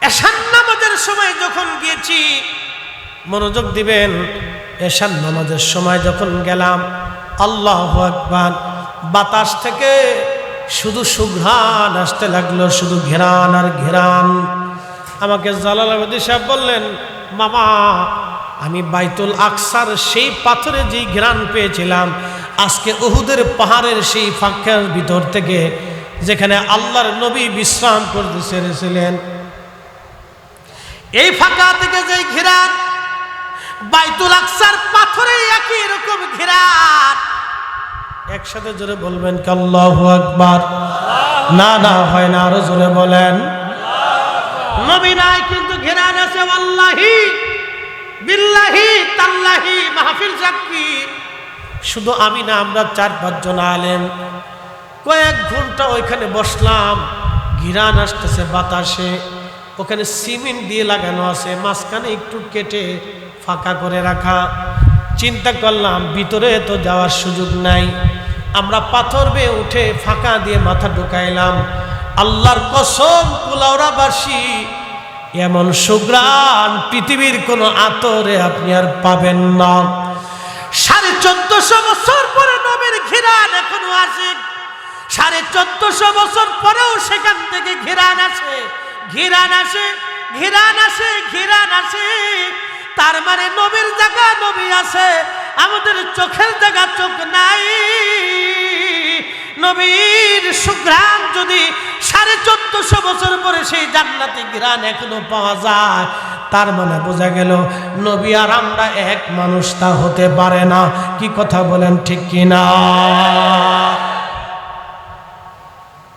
এশার নামাজের সময় যখন গিয়েছি, মনোযোগ দিবেন, এশার নামাজের সময় যখন গেলাম, আল্লাহু আকবার, বাতাস থেকে শুধু সুঘ্রাণ আসতে লাগলো, শুধু ঘেরান আর ঘেরান। আমাকে জালালাবাদী সাহেব বললেন, মামা আমি বাইতুল আকসার সেই পাথরে যেই ঘ্রাণ পেয়েছিলাম, আজকে উহুদের পাহাড়ের সেই ফাঁকার ভিতর থেকে, যেখানে আল্লাহর নবী বিশ্রাম করতে ছেড়েছিলেন, এই ফাঁকা থেকে যেই ঘ্রাণ, বাইতুল আকসার পাথরে একই রকম ঘ্রাণ। একসাথে জোরে বলবেন কি আল্লাহু আকবার? না না হয় না, আরো জোরে বলেন। নবী নাই কিন্তু ঘ্রাণ আছে, আল্লাহি বিল্লাহি তাল্লাহি, মাহফিল সাক্ষী। শুধু আমি না, আমরা 4-5 জন আলেম কয়েক ঘন্টা ওইখানে বসলাম, ঘিরান আসতেছে বাতাসে। ওখানে সিমেন্ট দিয়ে লাগানো আছে, মাঝখানে একটু কেটে ফাঁকা করে রাখা। চিন্তা করলাম ভিতরে তো যাওয়ার সুযোগ নাই, আমরা পাথর বেয়ে উঠে ফাঁকা দিয়ে মাথা ঢুকাইলাম। আল্লাহর কসম কুলাউড়াবাসী, এমন সুগ্রাণ পৃথিবীর কোনো আতরে আপনি আর পাবেন না। 1450 বছর পরে নবীর ঘিরান এখনো আছে, 1450 বছর পরেও সেখান থেকে ঘিরান আসে, ঘিরান আসে, ঘিরান আসে, ঘিরান আসে। তার মানে নবীর জায়গা নবী আছে, আমাদের চোখের জায়গা চোখ নাই। নবীর সুঘ্রাণ যদি 1450 বছর পরে সেই জান্নাতি ঘ্রাণ এখনো পাওয়া যায়, তার মানে বোঝা গেল নবী আর আমরা এক মানুষ তা হতে পারে না। কি কথা বলেন ঠিক কিনা?